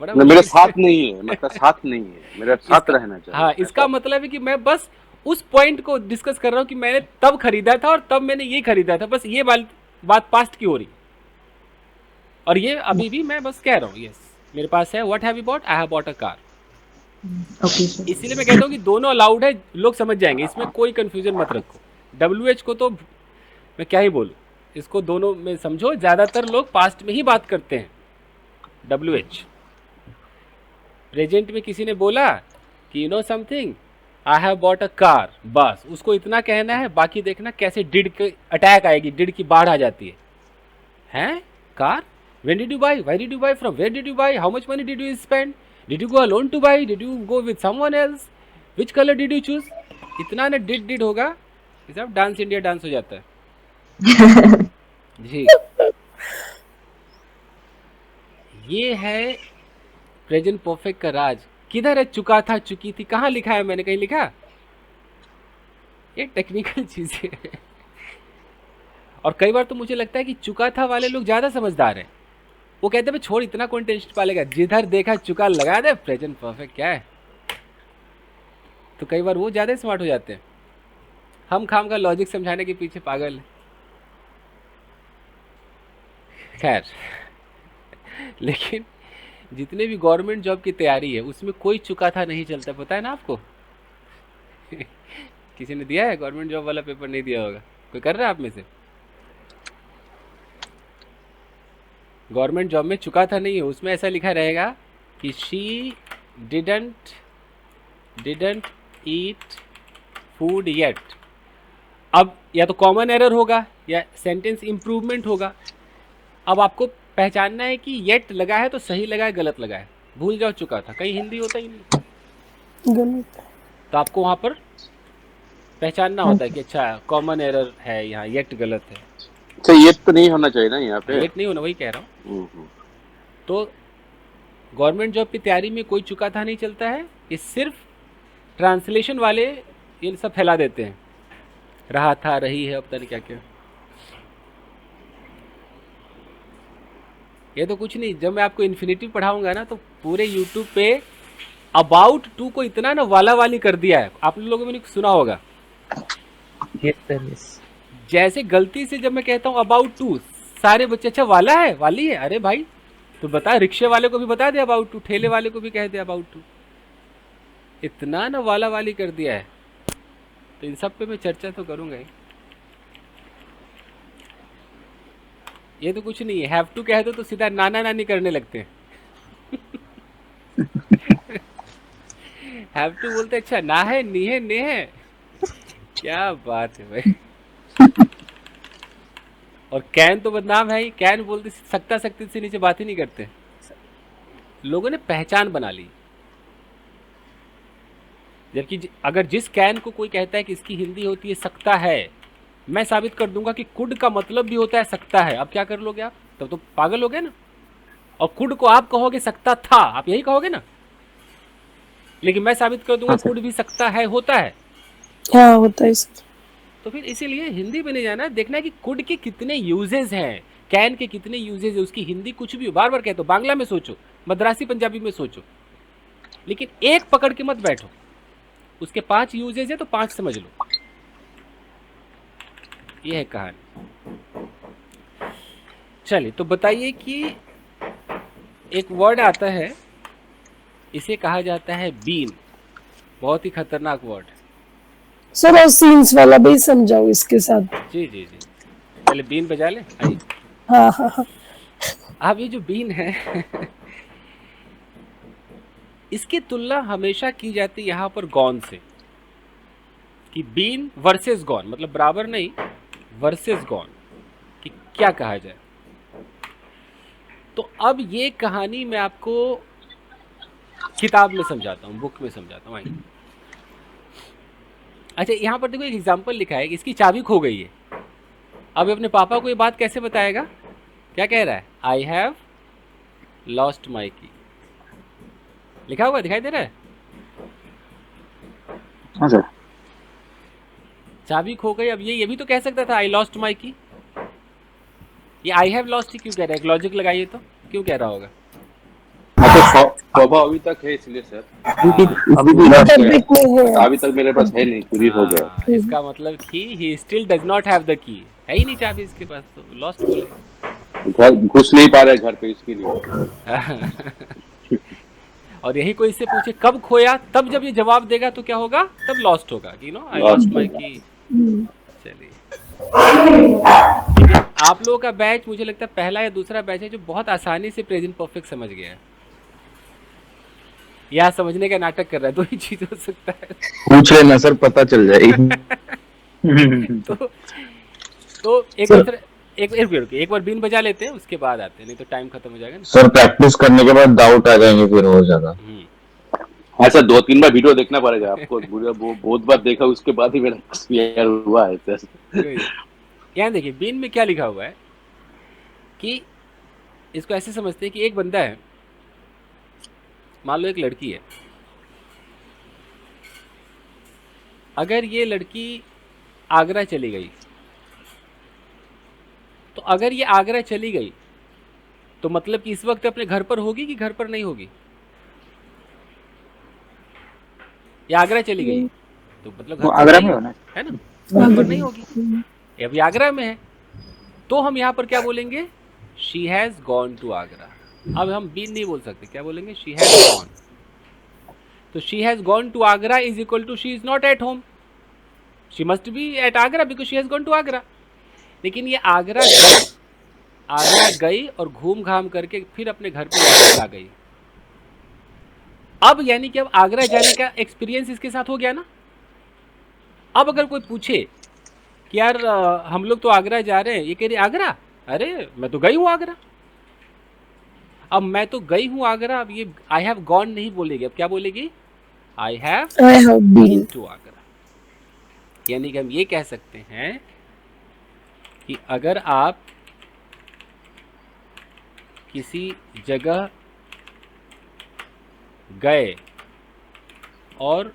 बड़ा मेरे साथ नहीं है, मतलब साथ नहीं है, मेरे साथ रहना चाहिए। हाँ, इसका मतलब है कि मैं बस उस पॉइंट को डिस्कस कर रहा हूँ कि मैंने तब खरीदा था और तब मैंने ये खरीदा था, बस ये बात पास्ट की हो रही, और ये अभी भी मैं बस कह रहा हूँ यस मेरे पास है। What have you bot? I have bought a car. Okay sir. इसीलिए मैं कहता हूँ कि दोनों अलाउड है, लोग समझ जाएंगे, इसमें कोई कंफ्यूजन मत रखो। WH को तो मैं क्या ही बोलूँ, इसको दोनों में समझो। ज़्यादातर लोग पास्ट में ही बात करते हैं, WH। प्रेजेंट में किसी ने बोला कि you know something, I have bought a car, बस उसको इतना कहना है, बाकी देखना कैसे डिड के अटैक आएगी, डिड की बाढ़ आ जाती है। हैं car? When did you buy? Why did you buy? From where did you buy? How much money did you spend? Did you go alone to buy? Did you go with someone else? Which colour did you choose? इतना ना did होगा कि सब dance India dance हो जाता है जी। ये है प्रेजेंट परफेक्ट का राज। किधर है चुका था, चुकी थी? कहाँ लिखा है? मैंने कहीं लिखा? ये टेक्निकल चीजें हैं। और कई बार तो मुझे लगता है कि चुका था वाले लोग ज्यादा समझदार हैं। वो कहते हैं छोड़, इतना कौन टेंशन पालेगा, जिधर देखा चुका लगा दे, प्रेजेंट परफेक्ट क्या है। तो कई बार वो ज्यादा स्मार्ट हो जाते हैं, हम खाम का लॉजिक समझाने के पीछे पागल है। खैर, लेकिन जितने भी गवर्नमेंट जॉब की तैयारी है उसमें कोई चुका था नहीं चलता, पता है ना आपको? किसी ने दिया है गवर्नमेंट जॉब वाला पेपर? नहीं दिया होगा। कोई कर रहा है आप में से? गवर्नमेंट जॉब में चुका था नहीं है, उसमें ऐसा लिखा रहेगा कि she didn't eat food yet. अब या तो कॉमन एरर होगा या सेंटेंस इम्प्रूवमेंट होगा। अब आपको पहचानना है कि येट लगा है तो सही लगा है गलत लगा है। भूल जाओ चुका था, कहीं हिंदी होता ही नहीं, गलत। तो आपको वहाँ पर पहचानना होता है कि अच्छा कॉमन एरर है, यहाँ येट गलत है। अच्छा, ये तो नहीं होना चाहिए ना यहाँ पे? येट नहीं होना, वही कह रहा हूँ। तो गवर्नमेंट जॉब की तैयारी में कोई चुका था नहीं चलता है, ये सिर्फ ट्रांसलेशन वाले ये सब फैला देते हैं, रहा था, रही है, अब पता नहीं क्या क्या। ये तो कुछ नहीं, जब मैं आपको इन्फिनिटिव पढ़ाऊंगा ना तो पूरे यूट्यूब पे अबाउट टू को इतना ना वाला वाली कर दिया है, आप लोगों ने सुना होगा। Yes, sir, yes. जैसे गलती से जब मैं कहता हूँ अबाउट टू, सारे बच्चे अच्छा वाला है, वाली है, अरे भाई तो बता, रिक्शे वाले को भी बता दे अबाउट टू, ठेले वाले को भी कह दे अबाउट टू। इतना ना वाला वाली कर दिया है, तो इन सब पे मैं चर्चा तो करूंगा ही। ये तो कुछ नहीं है, हैव टू कह दो तो सीधा नाना नानी करने लगते हैं। हैव टू बोलते अच्छा ना है, नी है, ने है, क्या बात है भाई। और कैन तो बदनाम है ही, कैन बोलते सकता सकती से नीचे बात ही नहीं करते। लोगों ने पहचान बना ली, जबकि अगर जिस कैन को कोई कहता है कि इसकी हिंदी होती है सकता है, मैं साबित कर दूंगा कि कुड का मतलब भी होता है सकता है। अब क्या कर लोगे आप? तब तो पागल हो गए ना। और कुड को आप कहोगे सकता था, आप यही कहोगे ना, लेकिन मैं साबित कर दूंगा कुड भी सकता है, होता है। हाँ होता है सर। तो फिर इसीलिए हिंदी में नहीं जाना, देखना है कि कुड के कितने यूजेस हैं, कैन के कितने यूजेस है, उसकी हिंदी कुछ भी हो। बार बार कहते हो, बांग्ला में सोचो, मद्रासी पंजाबी में सोचो, लेकिन एक पकड़ के मत बैठो। उसके 5 यूजेस है तो 5 समझ लो। ये है कहानी। चलिए तो बताइए कि एक वर्ड आता है, इसे कहा जाता है बीन। बहुत ही खतरनाक वर्ड है सर, और सीन्स वाला भी समझाओ इसके साथ। जी जी जी। पहले बीन बजा ले, आइए। हाँ हाँ हाँ। अब ये जो बीन है इसकी तुलना हमेशा की जाती है यहाँ पर गॉन से, कि बीन वर्सेस गॉन, मतलब बराबर नहीं, वर्सेस गॉन, कि क्या कहा जाए। तो अब ये कहानी मैं आपको किताब में समझाता हूँ, बुक में समझाता हूँ। आइए। अच्छा, यहाँ पर देखो एक एग्जाम्पल लिखा है, इसकी चाबी खो गई है। अब अपने पापा को ये बात कैसे बताएगा? क्या कह रहा है? आई हैव लॉस्ट माई की। लिखा हुआ दिखाई दे रहा है? हाँ सर। चाबी खो गई। अब ये भी तो कह सकता था आई लॉस्ट माई की। ये आई हैव लॉस्ट ही क्यों कह रहा है? एक लॉजिक लगाइए तो, क्यों कह रहा होगा? स्वभाव अभी तक है इसलिए सर, अभी भी lost मोटर है। ब्रेक में है। अभी तक मेरे पास है नहीं, चोरी हो गया। हाँ, इसका मतलब कि he still does not have the key, है ही नहीं चाबी इसके पास, तो लॉस्ट बोले। घर घुस नहीं पा रहे घर पे, इसके लिए। और यही कोई इससे पूछे कब खोया, तब जब ये जवाब देगा तो क्या होगा, तब लॉस्ट होगा कि नो आई लॉस्ट माय की। चलिए, देखिए, आप लोगों का बैच मुझे लगता है पहला या दूसरा बैच है जो बहुत आसानी से प्रेजेंट परफेक्ट समझ गया है, या समझने का नाटक कर रहा है, दो ही चीज हो सकता है। पूछ लेना सर, पता चल जाएगी। तो एक बार बीन बजा लेते हैं, उसके बाद आते हैं, नहीं तो टाइम खत्म हो जाएगा ना। सर प्रैक्टिस करने के बाद डाउट आ जाएंगे फिर और ज्यादा। हाँ सर, 2-3 बार वीडियो देखना पड़ेगा आपको, बहुत बार देखा, उसके बाद ही मेरा क्लियर हुआ है सर। यहाँ देखिए बीन में क्या लिखा हुआ है कि इसको ऐसे समझते हैं कि एक बंदा है, मान लो एक लड़की है, अगर ये लड़की आगरा चली गई, तो अगर ये आगरा चली गई तो मतलब कि इस वक्त अपने घर पर होगी कि घर पर नहीं होगी? ये आगरा चली गई तो मतलब घर पर आगरा नहीं में होना है ना, घर पर नहीं होगी, अभी आगरा में है, तो हम यहाँ पर क्या बोलेंगे, she has gone to Agra. अब हम बीन नहीं बोल सकते, क्या बोलेंगे, शी हैज गॉन। तो she has gone to Agra is equal to she is not at home, she must be at Agra because she has gone to Agra. लेकिन ये आगरा गई और घूम घाम करके फिर अपने घर पे वापस आ गई। अब यानी कि अब आगरा जाने का एक्सपीरियंस इसके साथ हो गया ना। अब अगर कोई पूछे कि यार हम लोग तो आगरा जा रहे हैं, ये कह रही आगरा, अरे मैं तो गई हूँ आगरा। अब मैं तो गई हूँ आगरा, अब ये आई हैव गॉन नहीं बोलेगी, अब क्या बोलेगी, I have been to Agra. यानी कि हम ये कह सकते हैं कि अगर आप किसी जगह गए और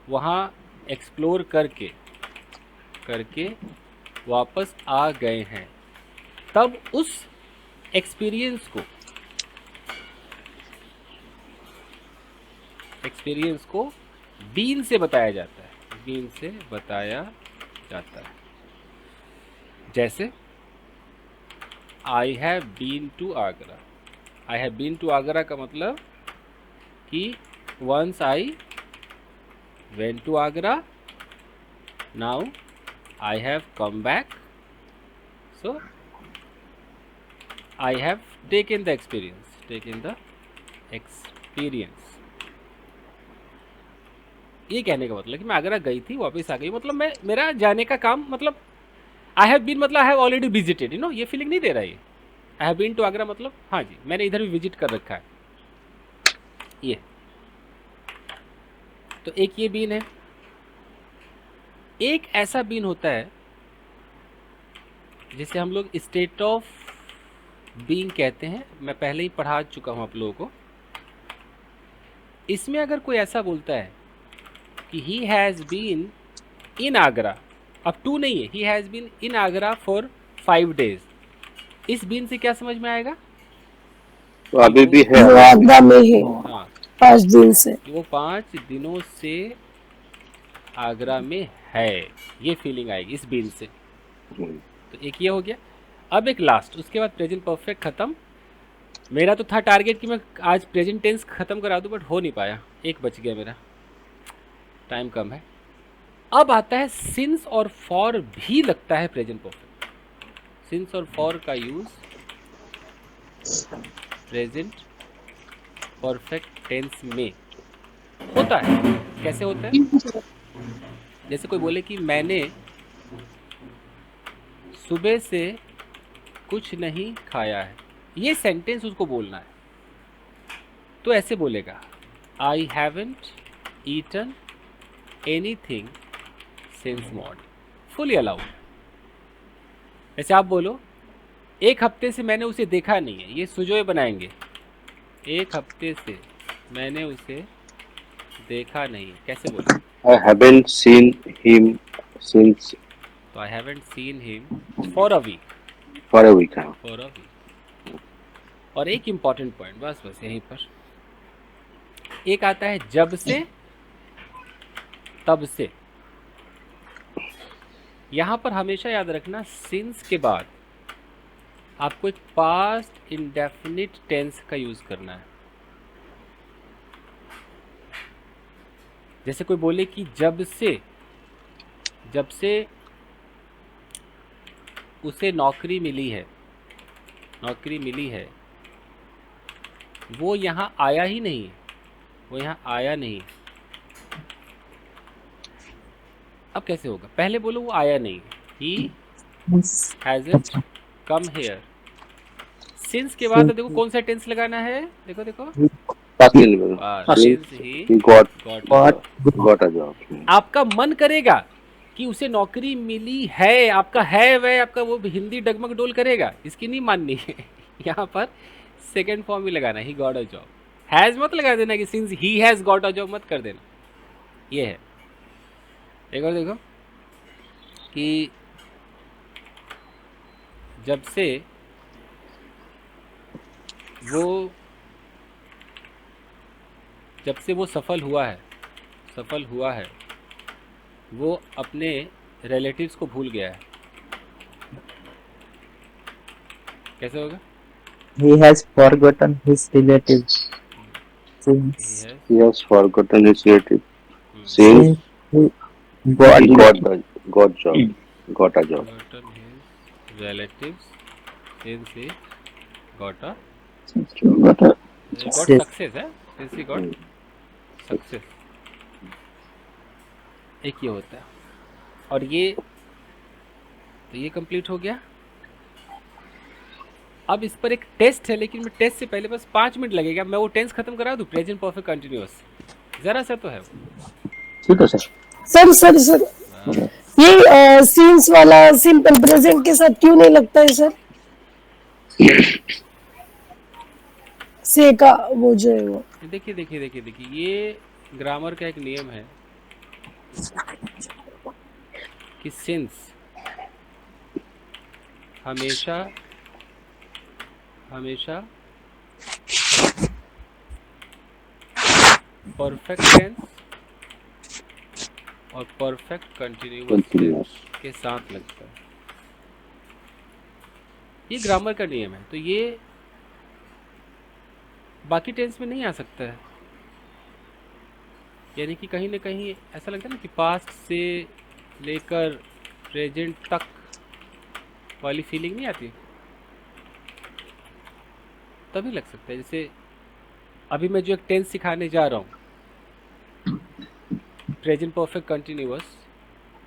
वहाँ एक्सप्लोर करके वापस आ गए हैं, तब उस एक्सपीरियंस को बीन से बताया जाता है, बीन से बताया जाता है। जैसे I have been to Agra, I have been to Agra का मतलब कि once I went to Agra, now I have come back, so I have taken the experience. ये कहने का मतलब कि मैं आगरा गई थी, वापस आ गई, मतलब मैं, मेरा जाने का काम, मतलब आई हैव बीन मतलब I have already visited, you know, ये फीलिंग नहीं दे रहा है ये। I have been to Agra मतलब हाँ जी मैंने इधर भी विजिट कर रखा है, ये। तो एक ये बीन है। एक ऐसा बीन होता है जिसे हम लोग स्टेट ऑफ बीइंग कहते हैं, मैं पहले ही पढ़ा चुका हूँ आप लोगों को। इसमें अगर कोई ऐसा बोलता है कि he has been in Agra, अब टू नहीं है, he has been in Agra for 5 days, इस बीन से क्या समझ में आएगा, तो अभी भी है, वो आगरा में है हाँ 5 दिन से। वो 5 दिनों से आगरा में है, ये फीलिंग आएगी इस बीन से। तो एक ये हो गया। अब एक लास्ट, उसके बाद प्रेजेंट परफेक्ट खत्म। मेरा तो था टारगेट कि मैं आज प्रेजेंट टेंस खत्म करा दूं, बट हो नहीं पाया, एक बच गया मेरा, टाइम कम है। अब आता है सिंस और फॉर भी लगता है प्रेजेंट परफेक्ट। सिंस और फॉर का यूज प्रेजेंट परफेक्ट टेंस में होता है। कैसे होता है, जैसे कोई बोले कि मैंने सुबह से कुछ नहीं खाया है, ये सेंटेंस उसको बोलना है, तो ऐसे बोलेगा, I haven't eaten anything since morning, fully allowed. ऐसे आप बोलो, एक हफ्ते से मैंने उसे देखा नहीं है, ये सुजोए बनाएंगे, एक हफ्ते से मैंने उसे देखा नहीं, कैसे बोले, I haven't seen him since तो I haven't seen him for a week, for a week. For a week. और एक इम्पॉर्टेंट पॉइंट, बस यहीं पर, एक आता है जब से, तब से। यहाँ पर हमेशा याद रखना सिंस के बाद आपको एक पास्ट इंडेफिनिट टेंस का यूज करना है। जैसे कोई बोले कि जब से उसे नौकरी मिली है, वो यहाँ आया ही नहीं, वो यहाँ आया नहीं। अब कैसे होगा? पहले बोलो वो आया नहीं, he hasn't come here। Since के बाद देखो कौन सा टेंस लगाना है, देखो देखो since he got a job। आपका मन करेगा कि उसे नौकरी मिली है, आपका है वह, आपका वो हिंदी डगमग डोल करेगा, इसकी नहीं माननी है। यहाँ पर सेकेंड फॉर्म ही लगाना, he got a job. Has मत लगा देना कि since he has got a job मत कर देना। ये है। एक और देखो कि जब से वो सफल हुआ है, वो अपने रिलेटिव्स को भूल गया है। कैसे होगा? He has forgotten his relatives since He has forgotten his relative since since he he got got a job। Forgotten his relatives since he got success है, since he got success। एक ये होता है। और ये तो ये कंप्लीट हो गया। अब इस पर एक टेस्ट है, लेकिन मैं टेस्ट से पहले बस 5 मिनट लगेगा। मैं वो टेंस खत्म करा दूं, प्रेजेंट परफेक्ट कंटिन्यूअस। जरा सा तो है वो। ठीक है सर। सर ये सीन्स वाला सिंपल प्रेजेंट के साथ क्यों नहीं लगता है सर? से का वो जो है वो। देखिए ये ग्रामर का एक नियम है कि सिंस हमेशा परफेक्ट टेंस और परफेक्ट कंटिन्यूअस के साथ लगता है। ये ग्रामर का नियम है, तो ये बाकी टेंस में नहीं आ सकता है। यानी कि कहीं ना कहीं ऐसा लगता है ना कि पास्ट से लेकर प्रेजेंट तक वाली फीलिंग नहीं आती, तभी लग सकता है। जैसे अभी मैं जो एक टेंस सिखाने जा रहा हूँ, प्रेजेंट परफेक्ट कंटिन्यूअस,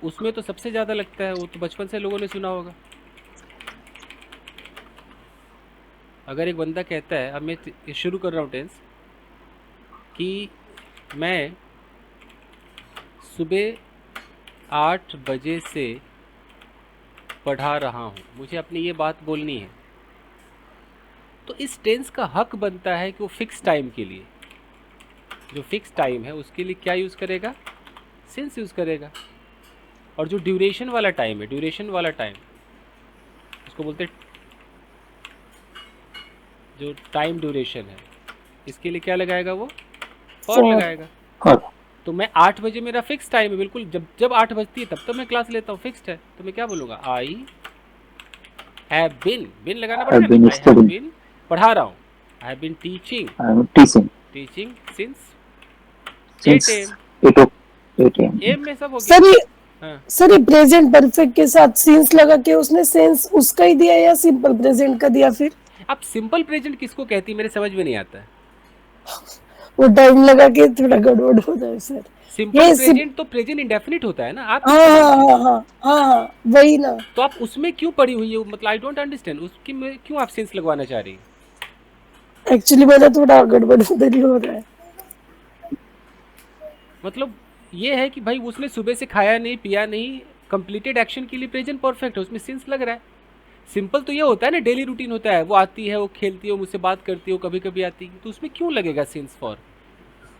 उसमें तो सबसे ज़्यादा लगता है, वो तो बचपन से लोगों ने सुना होगा। अगर एक बंदा कहता है, अब मैं शुरू कर रहा हूँ टेंस, कि मैं सुबह 8 बजे से पढ़ा रहा हूँ, मुझे अपनी ये बात बोलनी है, तो इस टेंस का हक बनता है कि वो फिक्स टाइम के लिए, जो फिक्स टाइम है उसके लिए क्या यूज़ करेगा? सिंस यूज़ करेगा। और जो ड्यूरेशन वाला टाइम है, उसको बोलते हैं, जो टाइम ड्यूरेशन है, इसके लिए क्या लगाएगा? वो फॉर लगाएगा। तो मैं 8 बजे मेरा फिक्स टाइम है, बिल्कुल जब 8 बजती है तब तो मैं क्लास लेता हूँ, फिक्स्ड है। तो मैं क्या बोलूँगा? आई हैव बीन लगाना पड़ेगा। आई हैव बीन पढ़ा रहा हूँ, I have been teaching since 8 AM। M में सब हो गया। सर ये प्रेजेंट परफेक्ट के साथ सिंस लगा के उसने सेंस उसका ही दिया या सिंपल प्रेजेंट का दिया? फिर अब सिंपल प्रेजेंट किसको कहती है, मेरे समझ में नहीं आता है। वो टाइम लगा के थोड़ा गड़बड़ हो जाए सर। सिंपल प्रेजेंट तो प्रेजेंट इंडेफिनिट होता है ना। आप हाँ वही ना। तो आप उसमें क्यों पड़ी हुई है? मतलब आई डोंट अंडरस्टैंड, उसकी में क्यों आप सेंस लगवाना चाह रही हैं? एक्चुअली मेरा थोड़ा गड़बड़ हो रहा है। मतलब ये है कि भाई उसने सुबह से खाया नहीं पिया नहीं, कंप्लीटेड एक्शन के लिए प्रेजेंट परफेक्ट है, उसमें सेंस लग रहा है। सिंपल तो ये होता है ना, डेली रूटीन होता है, वो आती है, वो खेलती है, वो मुझसे बात करती है, वो कभी कभी आती है, तो उसमें क्यों लगेगा सेंस फॉर?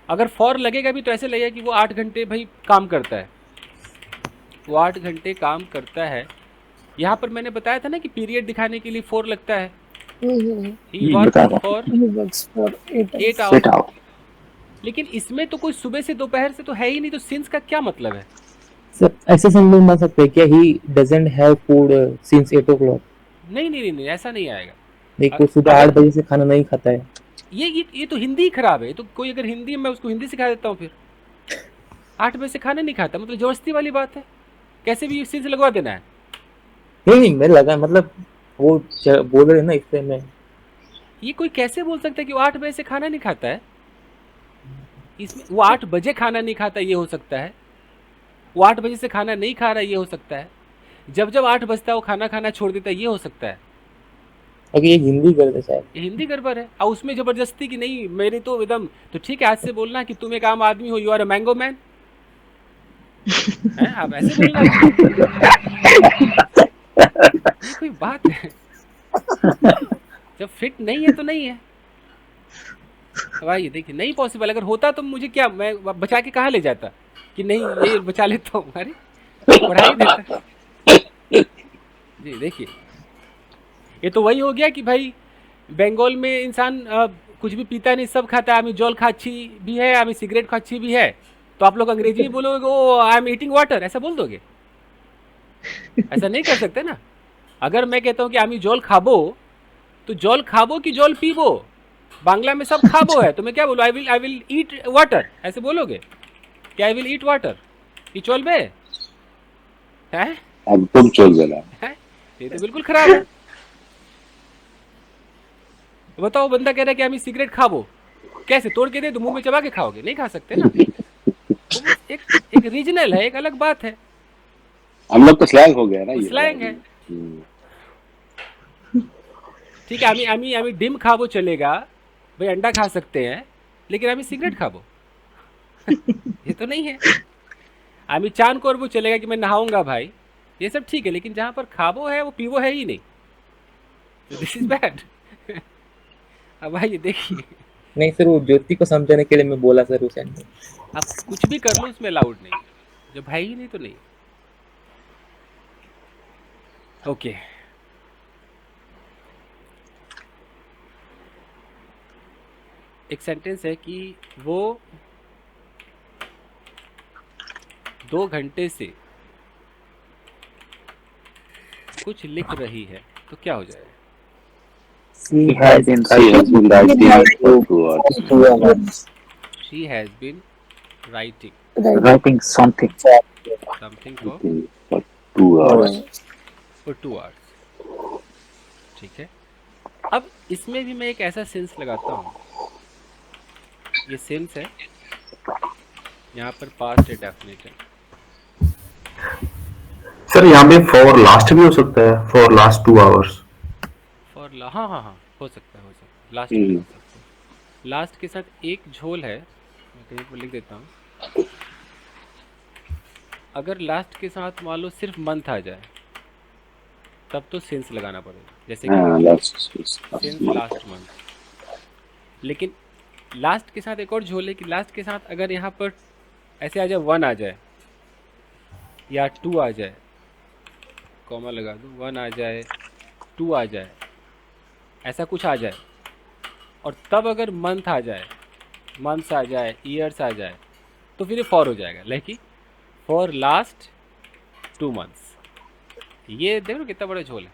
अगर फॉर लगेगा भी तो ऐसे लगेगा कि वो 8 घंटे भाई काम करता है, वो 8 घंटे काम करता है। यहाँ पर मैंने बताया था ना कि पीरियड दिखाने के लिए 4 लगता है। He works for 8 hours। लेकिन इसमें तो कोई सुबह से दोपहर से तो है ही नहीं, तो सिंस का क्या मतलब है? सर ऐसे सेंटेंस बन सकते हैं क्या, ही doesn't have food since 8 o'clock? नहीं नहीं नहीं नहीं, ऐसा नहीं आएगा। देखो सुबह 8 बजे से खाना नहीं खाता है। ये तो हिंदी ही खराब है। तो कोई अगर हिंदी, मैं उसको हिंदी सिखा देता हूँ फिर। 8 बजे से खाना नहीं खाता मतलब जबरदस्ती वाली बात है, कैसे भी सिंस लगवा देना है। नहीं मैं लगा मतलब वो बोल रहे ना इसलिए मैं। ये कोई कैसे बोल सकता है कि वो 8 बजे से खाना नहीं खाता है? इसमें वो 8 बजे खाना नहीं खाता ये हो सकता है, वो 8 बजे से खाना नहीं खा रहा ये हो सकता है, जब जब 8 बजता है वो खाना खाना छोड़ देता है ये हो सकता है। अगर ये हिंदी कर दे शायद। ये हिंदी गड़बड़ है। और उसमें जबरदस्ती कि नहीं मेरे तो एकदम, तो ठीक है आज से बोलना कि तुम एक आम आदमी हो, you are a mango man, हैं आप ऐसे बोलना ये कोई बात है? जब फिट नहीं है तो नहीं है भाई। देखिए नहीं पॉसिबल, अगर होता तो मुझे क्या, मैं बचा के कहाँ ले जाता कि नहीं ये बचा लेता हूँ, अरे पढ़ाई देता। जी देखिए ये तो वही हो गया कि भाई बंगाल में इंसान कुछ भी पीता नहीं, सब खाता है। आमी जल खाची भी है, आमी सिगरेट खाची भी है, तो आप लोग अंग्रेजी में बोलोगे ओ आई एम ईटिंग वाटर, ऐसा बोल दोगे? ऐसा नहीं कर सकते ना। अगर मैं कहता हूँ कि आमी जल खाबो, तो जल खाबो कि जल पीबो? बांग्ला में सब खाबो है, तो मैं क्या बोलूँ? आई विल ईट वाटर, ऐसे बोलोगे कि आई विल ईट वाटर? ये चलबे है? एकदम चल गया। ये तो बिल्कुल खराब है। बताओ बंदा कह रहा है कि हमें सिगरेट खाबो, कैसे तोड़ के दे तो मुंह में चबा के खाओगे? नहीं खा सकते ना। तो एक रीजनल है, एक अलग बात है। हम लोग का स्लैंग हो गया ना, ये स्लैंग है। ठीक है, हमें डिम खाबो चलेगा भाई, अंडा खा सकते हैं, लेकिन हमें सिगरेट खाबो ये तो नहीं है। हमें चांद कोरबो चलेगा कि मैं नहाऊंगा भाई, ये सब ठीक है, लेकिन जहां पर खाबो है वो पीवो है ही नहीं, दिस इज बैड। अब भाई ये देखिए, नहीं सर वो ज्योति को समझाने के लिए मैं बोला सर उस सेंटेंस। आप कुछ भी कर लो उसमें अलाउड नहीं है, जब है ही नहीं तो नहीं। ओके एक सेंटेंस है कि वो 2 घंटे से कुछ लिख रही है, तो क्या हो जाएगा? She has been She has been writing writing something. something for 2 hours। 2 hours। ठीक है, अब इसमें भी मैं एक ऐसा सेंस लगाता हूँ, ये सेंस है यहाँ पर पास्ट डेफिनेट है। सर यहाँ पे फॉर लास्ट भी हो सकता है, फॉर लास्ट 2 hours। फॉर हाँ हाँ हाँ हो सकता है, हो सकता है, लास्ट भी हो सकता है। लास्ट के साथ एक झोल है, मैं कहीं पर लिख देता हूँ। अगर लास्ट के साथ मान लो सिर्फ मंथ आ जाए तब तो सेंस लगाना पड़ेगा, जैसे कि सेंस लास्ट मंथ। लेकिन लास्ट के साथ एक और झोल है कि लास्ट के साथ अगर यहाँ पर ऐसे आ जाए 1 आ जाए या 2 आ जाए, कॉमा लगा दूँ, 1 आ जाए 2 आ जाए, ऐसा कुछ आ जाए, और तब अगर मंथ आ जाए, मंथ्स आ जाए, ईयर्स आ जाए, तो फिर ये फॉर हो जाएगा, लाइक फॉर लास्ट 2 months। ये देखो कितना बड़ा झोल है।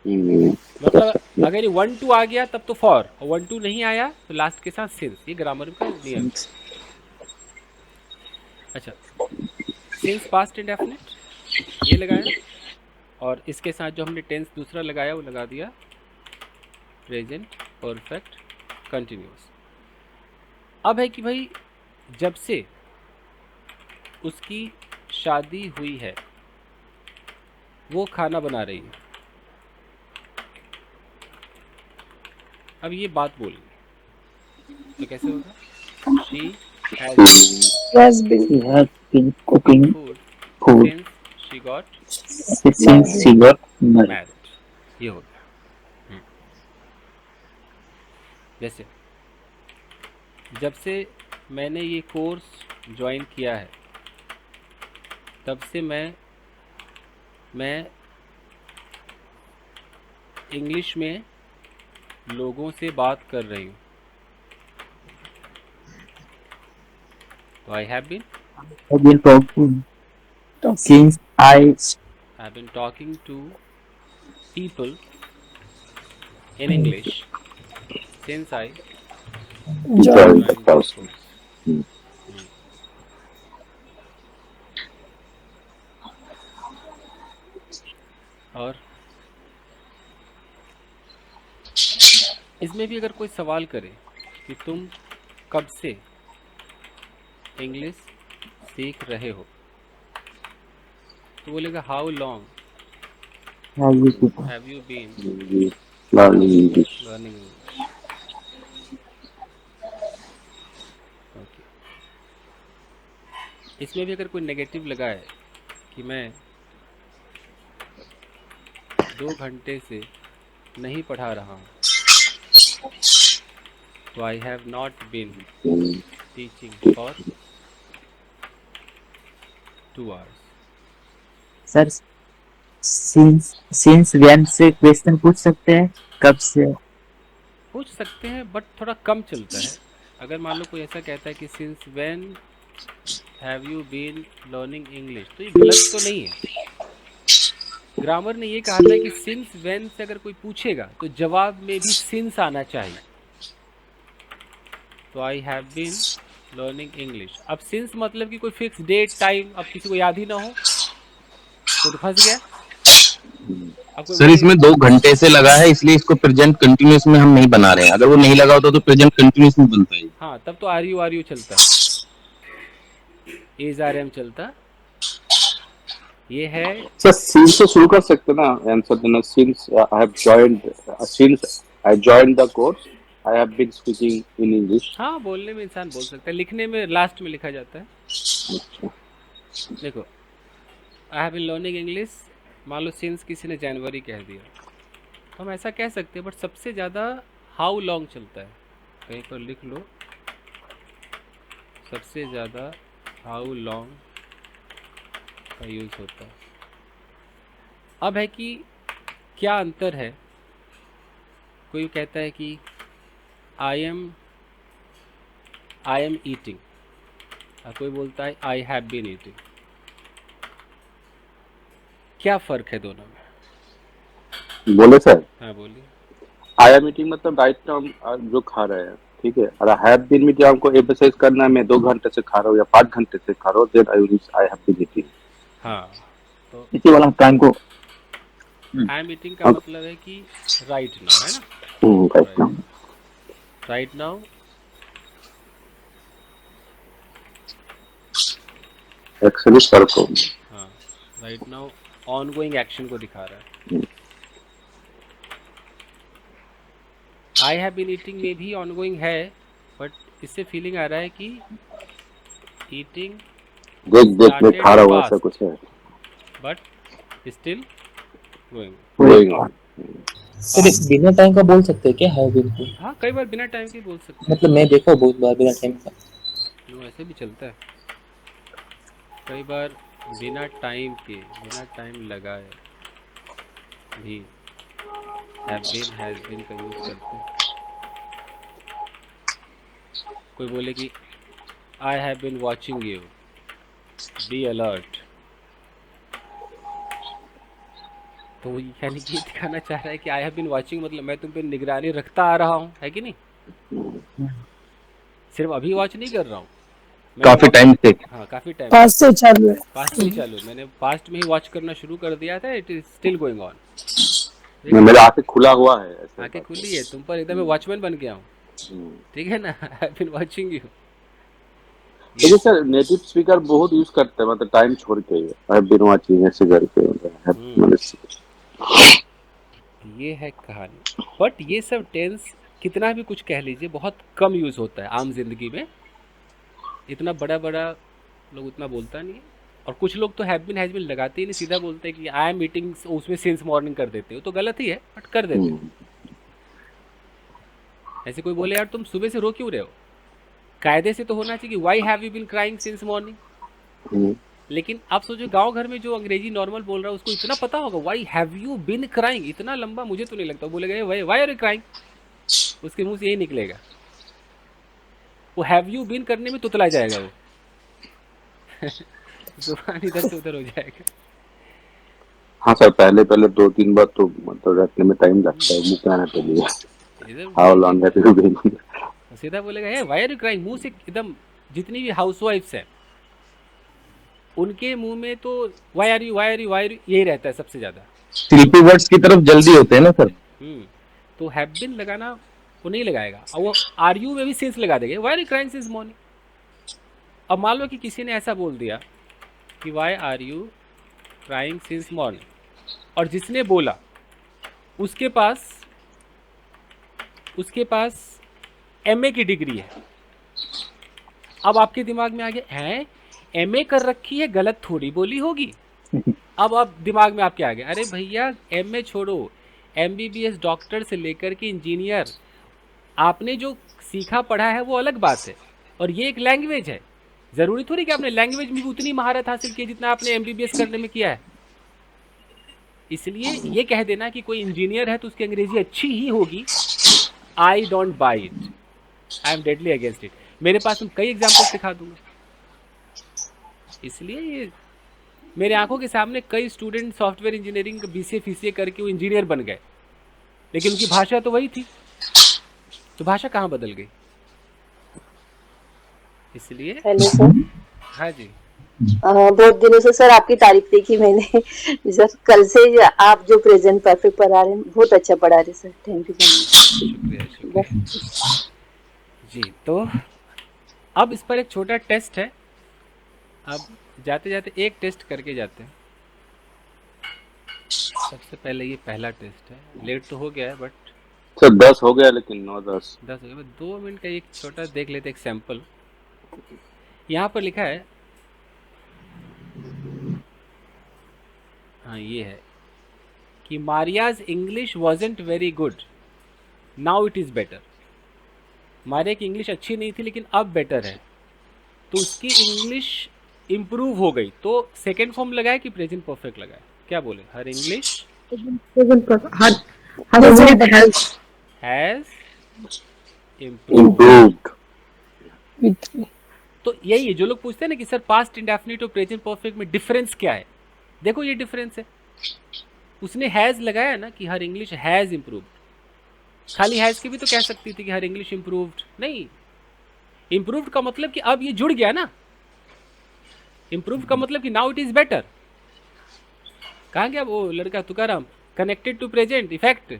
मतलब अगर ये 1-2 आ गया तब तो फॉर, और 1-2 नहीं आया तो लास्ट के साथ सिंस। ये ग्रामर का नियम। अच्छा, सिंस पास्ट इंडेफिनिट ये लगाया, और इसके साथ जो हमने टेंस दूसरा लगाया वो लगा दिया प्रेजेंट परफेक्ट कंटिन्यूअस। अब है कि भाई जब से उसकी शादी हुई है वो खाना बना रही है। अब ये बात बोलिए तो कैसे होगा? She has been cooking food food since she got married। ये हो गया। जैसे जब से मैंने ये कोर्स ज्वाइन किया है तब से मैं इंग्लिश में लोगों से बात कर रही हूँ। तो I have been I've been talking Talk. since talking to people in English since I Join. Join the join course. Course. और इसमें भी अगर कोई सवाल करे कि तुम कब से इंग्लिश सीख रहे हो, तो बोलेगा how long have you been have you been Learning English. Learning English. Okay, इसमें भी अगर कोई नेगेटिव लगाए कि मैं 2 घंटे से नहीं पढ़ा रहा हूँ, तो I have not been teaching for 2 hours। Sir since when से क्वेश्चन पूछ सकते हैं, कब से? पूछ सकते हैं बट थोड़ा कम चलता है। अगर मान लो कोई ऐसा कहता है कि since when have you been learning English, तो ये गलत तो नहीं है। ग्रामर ने ये कहा था कि सिंस व्हेन से अगर कोई पूछेगा तो जवाब में भी सिंस आना चाहिए। तो I have been learning English. अब सिंस मतलब कि कोई फिक्स डेट टाइम अब किसी को याद ही ना हो तो फंस गया। अब कोई सर बोले इसमें 2 घंटे से लगा है, इसलिए इसको प्रेजेंट कंटिन्यूअस में हम नहीं बना रहे हैं। अगर वो नहीं लगा होता तो प्रेजेंट कंटिन्यूअस में बनता है। हाँ, तब तो आर यू चलता, इज आर एम चलता। ये है सर since से शुरू कर सकते ना आंसर देना। Since I have joined, since I joined the course, I have been speaking in English. हाँ, बोलने में इंसान बोल सकता है, लिखने में लास्ट में लिखा जाता है। देखो I have been learning English, मान लो सिंस किसी ने जनवरी कह दिया तो हम ऐसा कह सकते हैं, बट सबसे ज़्यादा हाउ लॉन्ग चलता है। कहीं पर लिख लो, सबसे ज़्यादा हाउ लॉन्ग का यूज़ होता है। अब है कि क्या अंतर है। कोई कहता है कि आई एम ईटिंग, और कोई बोलता है आई हैव बीन ईटिंग। क्या फ़र्क है दोनों में? बोले सर, हाँ बोलिए। I am eating मतलब राइट नाउ जो खा रहे हैं, ठीक है। और हैव बीन में जो हमको एम्फसाइज करना है, मैं 2 घंटे से खा रहा हूँ या 5 घंटे से खा रहा हूँ, then I have been eating. हाँ, तो इसी वाला टाइम को आई एम ईटिंग का मतलब है कि राइट नाउ, है ना। Right now. Right now actually perform. हाँ, राइट नाउ ऑनगोइंग एक्शन को दिखा रहा है। आई हैव बीन ईटिंग में भी ऑनगोइंग है, बट इससे फीलिंग आ रहा है कि ईटिंग देख मैं खा रहा हूँ, ऐसा कुछ है। But still going. Going on. Sir इस बिना टाइम का बोल सकते हैं क्या हैव बीन को? हाँ, कई बार बिना टाइम के बोल सकते हैं। मतलब मैं देखा हूँ बहुत बार बिना टाइम का। वो ऐसे भी चलता है, कई बार बिना टाइम के, बिना टाइम लगाए भी हैव बीन हैज बीन का यूज़ करते हैं। कोई बोले कि I have been watching you, be alert, तो वो यानी कि ये दिखाना चाह रहा है कि आई हैव बीन वॉचिंग मतलब मैं तुम पे निगरानी रखता आ रहा हूँ, है कि नहीं। सिर्फ अभी वॉच नहीं कर रहा हूँ, काफी टाइम से। हाँ, काफ़ी टाइम पास से चालू है। पास्ट में चालू है। मैंने पास्ट में ही वॉच करना शुरू कर दिया था। It is still going on. मेरा आंखें खुला हुआ है, ऐसे आंखें खुली है, तुम पर एकदम मैं वॉचमैन बन गया हूँ, ठीक है ना। I have been watching you. देखिए सर, नेटिव स्पीकर बहुत यूज करते हैं, मतलब टाइम छोड़ के आई हैव बीन वाचिंग ऐसे करके, मतलब ये है कहानी। बट ये सब टेंस कितना भी कुछ कह लीजिए बहुत कम यूज़ होता है आम जिंदगी में। इतना बड़ा बड़ा लोग उतना बोलता नहीं है। और कुछ लोग तो हैव बीन हैज बीन लगाते ही नहीं, सीधा बोलते हैं कि आई एम मीटिंग, उसमें सिंस मॉर्निंग कर देते हो, तो गलत ही है, बट कर देते हो। ऐसे कोई बोले यार तुम सुबह से रो क्यों रहे हो, कायदे से तो होना चाहिए कि why have you been crying since morning. लेकिन आप सोचो गांव घर में जो अंग्रेजी नॉर्मल बोल रहा है उसको इतना पता होगा why have you been crying, इतना लंबा मुझे तो नहीं लगता। बोलेगा वाई आर यू क्राइंग, उसके मुंह से यही निकलेगा। वो हैव यू बीन करने में तुतला जाएगा वो, जुबान इधर से उधर हो जाएगा। हाँ सर, पहले पहले 2-3 बार तो मतलब रखने में टाइम लगता है मुंह पे आने के लिए। इधर how long have you been? सीधा बोलेगा hey why are you crying, मुंह से एकदम। जितनी भी हाउसवाइफ्स हैं उनके मुंह में तो व्हाई आर यू यही रहता है सबसे ज्यादा। स्लीपी वर्ड्स की तरफ जल्दी होते हैं ना सर। तो हैव बीन लगाना वो नहीं लगाएगा, और वो आर यू में भी सिंस लगा देगा, why are you crying since morning. अब मान लो कि किसी ने ऐसा बोल दिया कि why are you crying since morning, और जिसने बोला उसके पास एमए की डिग्री है। अब आपके दिमाग में आ गया है एमए कर रखी है, गलत थोड़ी बोली होगी। अब दिमाग में आपके आ गया, अरे भैया एमए छोड़ो, एमबीबीएस डॉक्टर से लेकर के इंजीनियर, आपने जो सीखा पढ़ा है वो अलग बात है, और ये एक लैंग्वेज है। जरूरी थोड़ी कि आपने लैंग्वेज में भी उतनी महारत हासिल की जितना आपने एमबीबीएस करने में किया है। इसलिए ये कह देना कि कोई इंजीनियर है तो उसकी अंग्रेजी अच्छी ही होगी, I don't buy it, I am deadly against it. मेरे पास मैं कई एग्जाम्पल्स दिखा दूंगा। इसलिए ये मेरे आंखों के सामने कई स्टूडेंट सॉफ्टवेयर इंजीनियरिंग बीसीए फीसीए करके वो इंजीनियर बन गए, लेकिन उनकी भाषा तो वही थी। तो भाषा कहाँ बदल गई? इसलिए हेलो सर। हाँ जी, बहुत दिनों से सर आपकी तारीफ देखी मैंने। सर कल से आप जो प्रेजेंट परफेक्ट पढ़ा रहे हैं बहुत अच्छा पढ़ा रहे sir, thank you so much. शुक्रिया जी। तो अब इस पर एक छोटा टेस्ट है, अब जाते जाते एक टेस्ट करके जाते हैं। सबसे पहले ये पहला टेस्ट है, लेट तो हो गया है बट सर 10 हो गया, लेकिन 9-10 10 हो गया। 2 मिनट का एक छोटा देख लेते एक सैंपल। यहाँ पर लिखा है, हाँ ये है कि Maria's English wasn't very good, now it is better. Maria की इंग्लिश अच्छी नहीं थी लेकिन अब बेटर है, तो उसकी इंग्लिश इम्प्रूव हो गई। तो सेकेंड फॉर्म लगाए कि प्रेजेंट परफेक्ट लगाए, क्या बोले? हर इंग्लिश हैज इम्प्रूव्ड। with तो यही है जो लोग पूछते हैं ना कि सर पास्ट इंडेफिनिट और प्रेजेंट परफेक्ट में डिफरेंस क्या है। देखो ये डिफरेंस है, उसने हैज लगाया ना कि हर इंग्लिश हैज इम्प्रूव्ड। खाली हैज की भी तो कह सकती थी कि हर इंग्लिश इम्प्रूव्ड, नहीं। इम्प्रूव्ड का मतलब कि अब ये जुड़ गया ना, इम्प्रूव्ड का मतलब कि नाउ इट इज बेटर। कहाँ गया वो लड़का Tukaram? Connected to present effect आ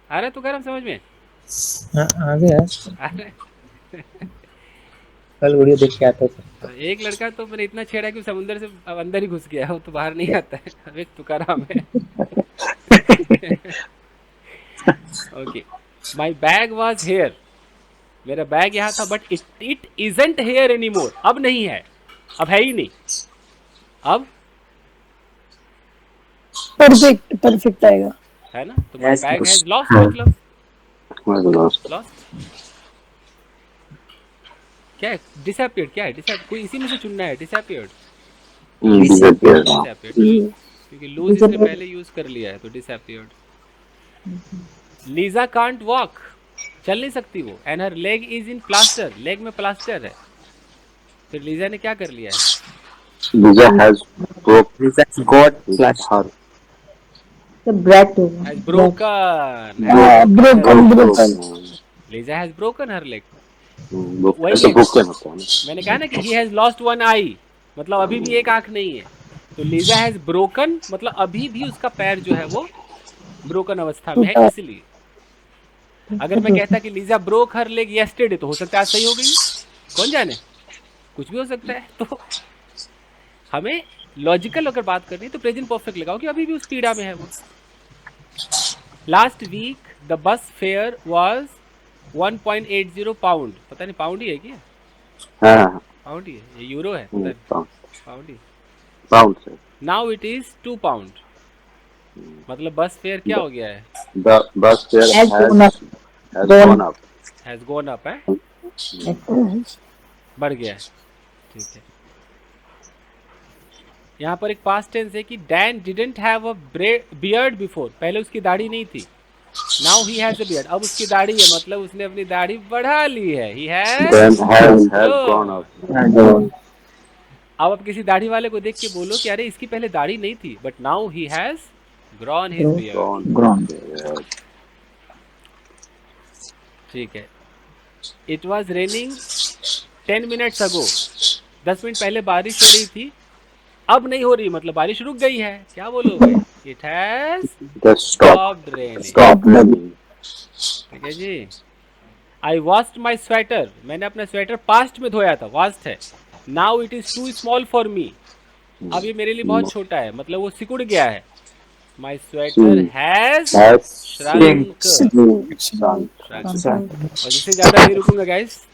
रहा है तुकाराम समझ में? आ गया। आ रहा है? कल वीडियो देख के आता था। एक लड़का तो मैंने इतना छेड़ा कि समुंदर से अब अंदर ही घुस गया, वो तो बाहर नहीं आता है। अब एक तुकाराम है। Okay, my bag was here, मेरा बैग यहाँ था, but it isn't here any more, अब नहीं है, अब है ही नहीं। अब परफेक्ट आएगा, है ना? तो माई Yes, bag yes. Has lost, मतलब lost। लॉस्ट क्या है? डिसअपियर्ड। क्या है डिसअपियर्ड? कोई इसी में से चुनना है। डिसअपियर्ड, डिसअपियर्ड, क्योंकि लूज इसने पहले यूज कर लिया है, तो डिसअपियर्ड। लीजा कांट वॉक, चल नहीं सकती वो, and her leg is in plaster, leg में प्लास्टर है। फिर लीजा ने क्या कर लिया है? Lisa has God flash. तो ब्रेक हो गया। Has broken, Lisa has broken her leg. ऐसे broken होता है ना। मैंने कहा ना कि ही हैज लॉस्ट वन आई, मतलब अभी भी एक आंख नहीं है। तो लीजा हैज ब्रोकन मतलब अभी भी उसका पैर जो है वो ब्रोकन अवस्था में है। इसलिए अगर मैं कहता कि लीजा ब्रोक हर लेग यस्टरडे, तो हो सकता है आज सही हो गई, कौन जाने, कुछ भी हो सकता है। तो हमें लॉजिकल अगर बात करनी है तो प्रेजेंट परफेक्ट लगाओ कि अभी भी उस पीड़ा में है वो। Last week the bus fare was 1.80 pound, पता नहीं पाउंड ही है क्या? हाँ पाउंड ही है, ये यूरो है, पाउंड ही। पाउंड से नाउ इट इज 2 पाउंड, मतलब बस फेयर क्या हो गया है? the bus fare has gone up। Has gone up है, बढ़ गया है, ठीक है। यहाँ पर एक पास्ट टेंस है कि Dan didn't have a beard before, पहले उसकी दाढ़ी नहीं थी। Now he has a beard, अब उसकी दाढ़ी है, मतलब उसने अपनी दाढ़ी बढ़ा ली है। He has gone up। अब आप किसी दाढ़ी वाले को देख के बोलो कि अरे इसकी पहले दाढ़ी नहीं थी, but now he has grown his beard. Grown. ठीक है। It was raining 10 minutes ago, 10 minute पहले बारिश हो रही थी, अब नहीं हो रही, मतलब बारिश रुक गई है। क्या बोलोगे? It has Just stopped raining. stop raining. ठीक है जी। आई वॉश्ड माई स्वेटर, मैंने अपना स्वेटर पास्ट में धोया था, वास्ट है। Now it is too small for me, अब ये मेरे लिए बहुत छोटा है, मतलब वो सिकुड़ गया है। My sweater has Has shrunk. shrunk. और इससे ज्यादा नहीं रुकूंगा गाइस।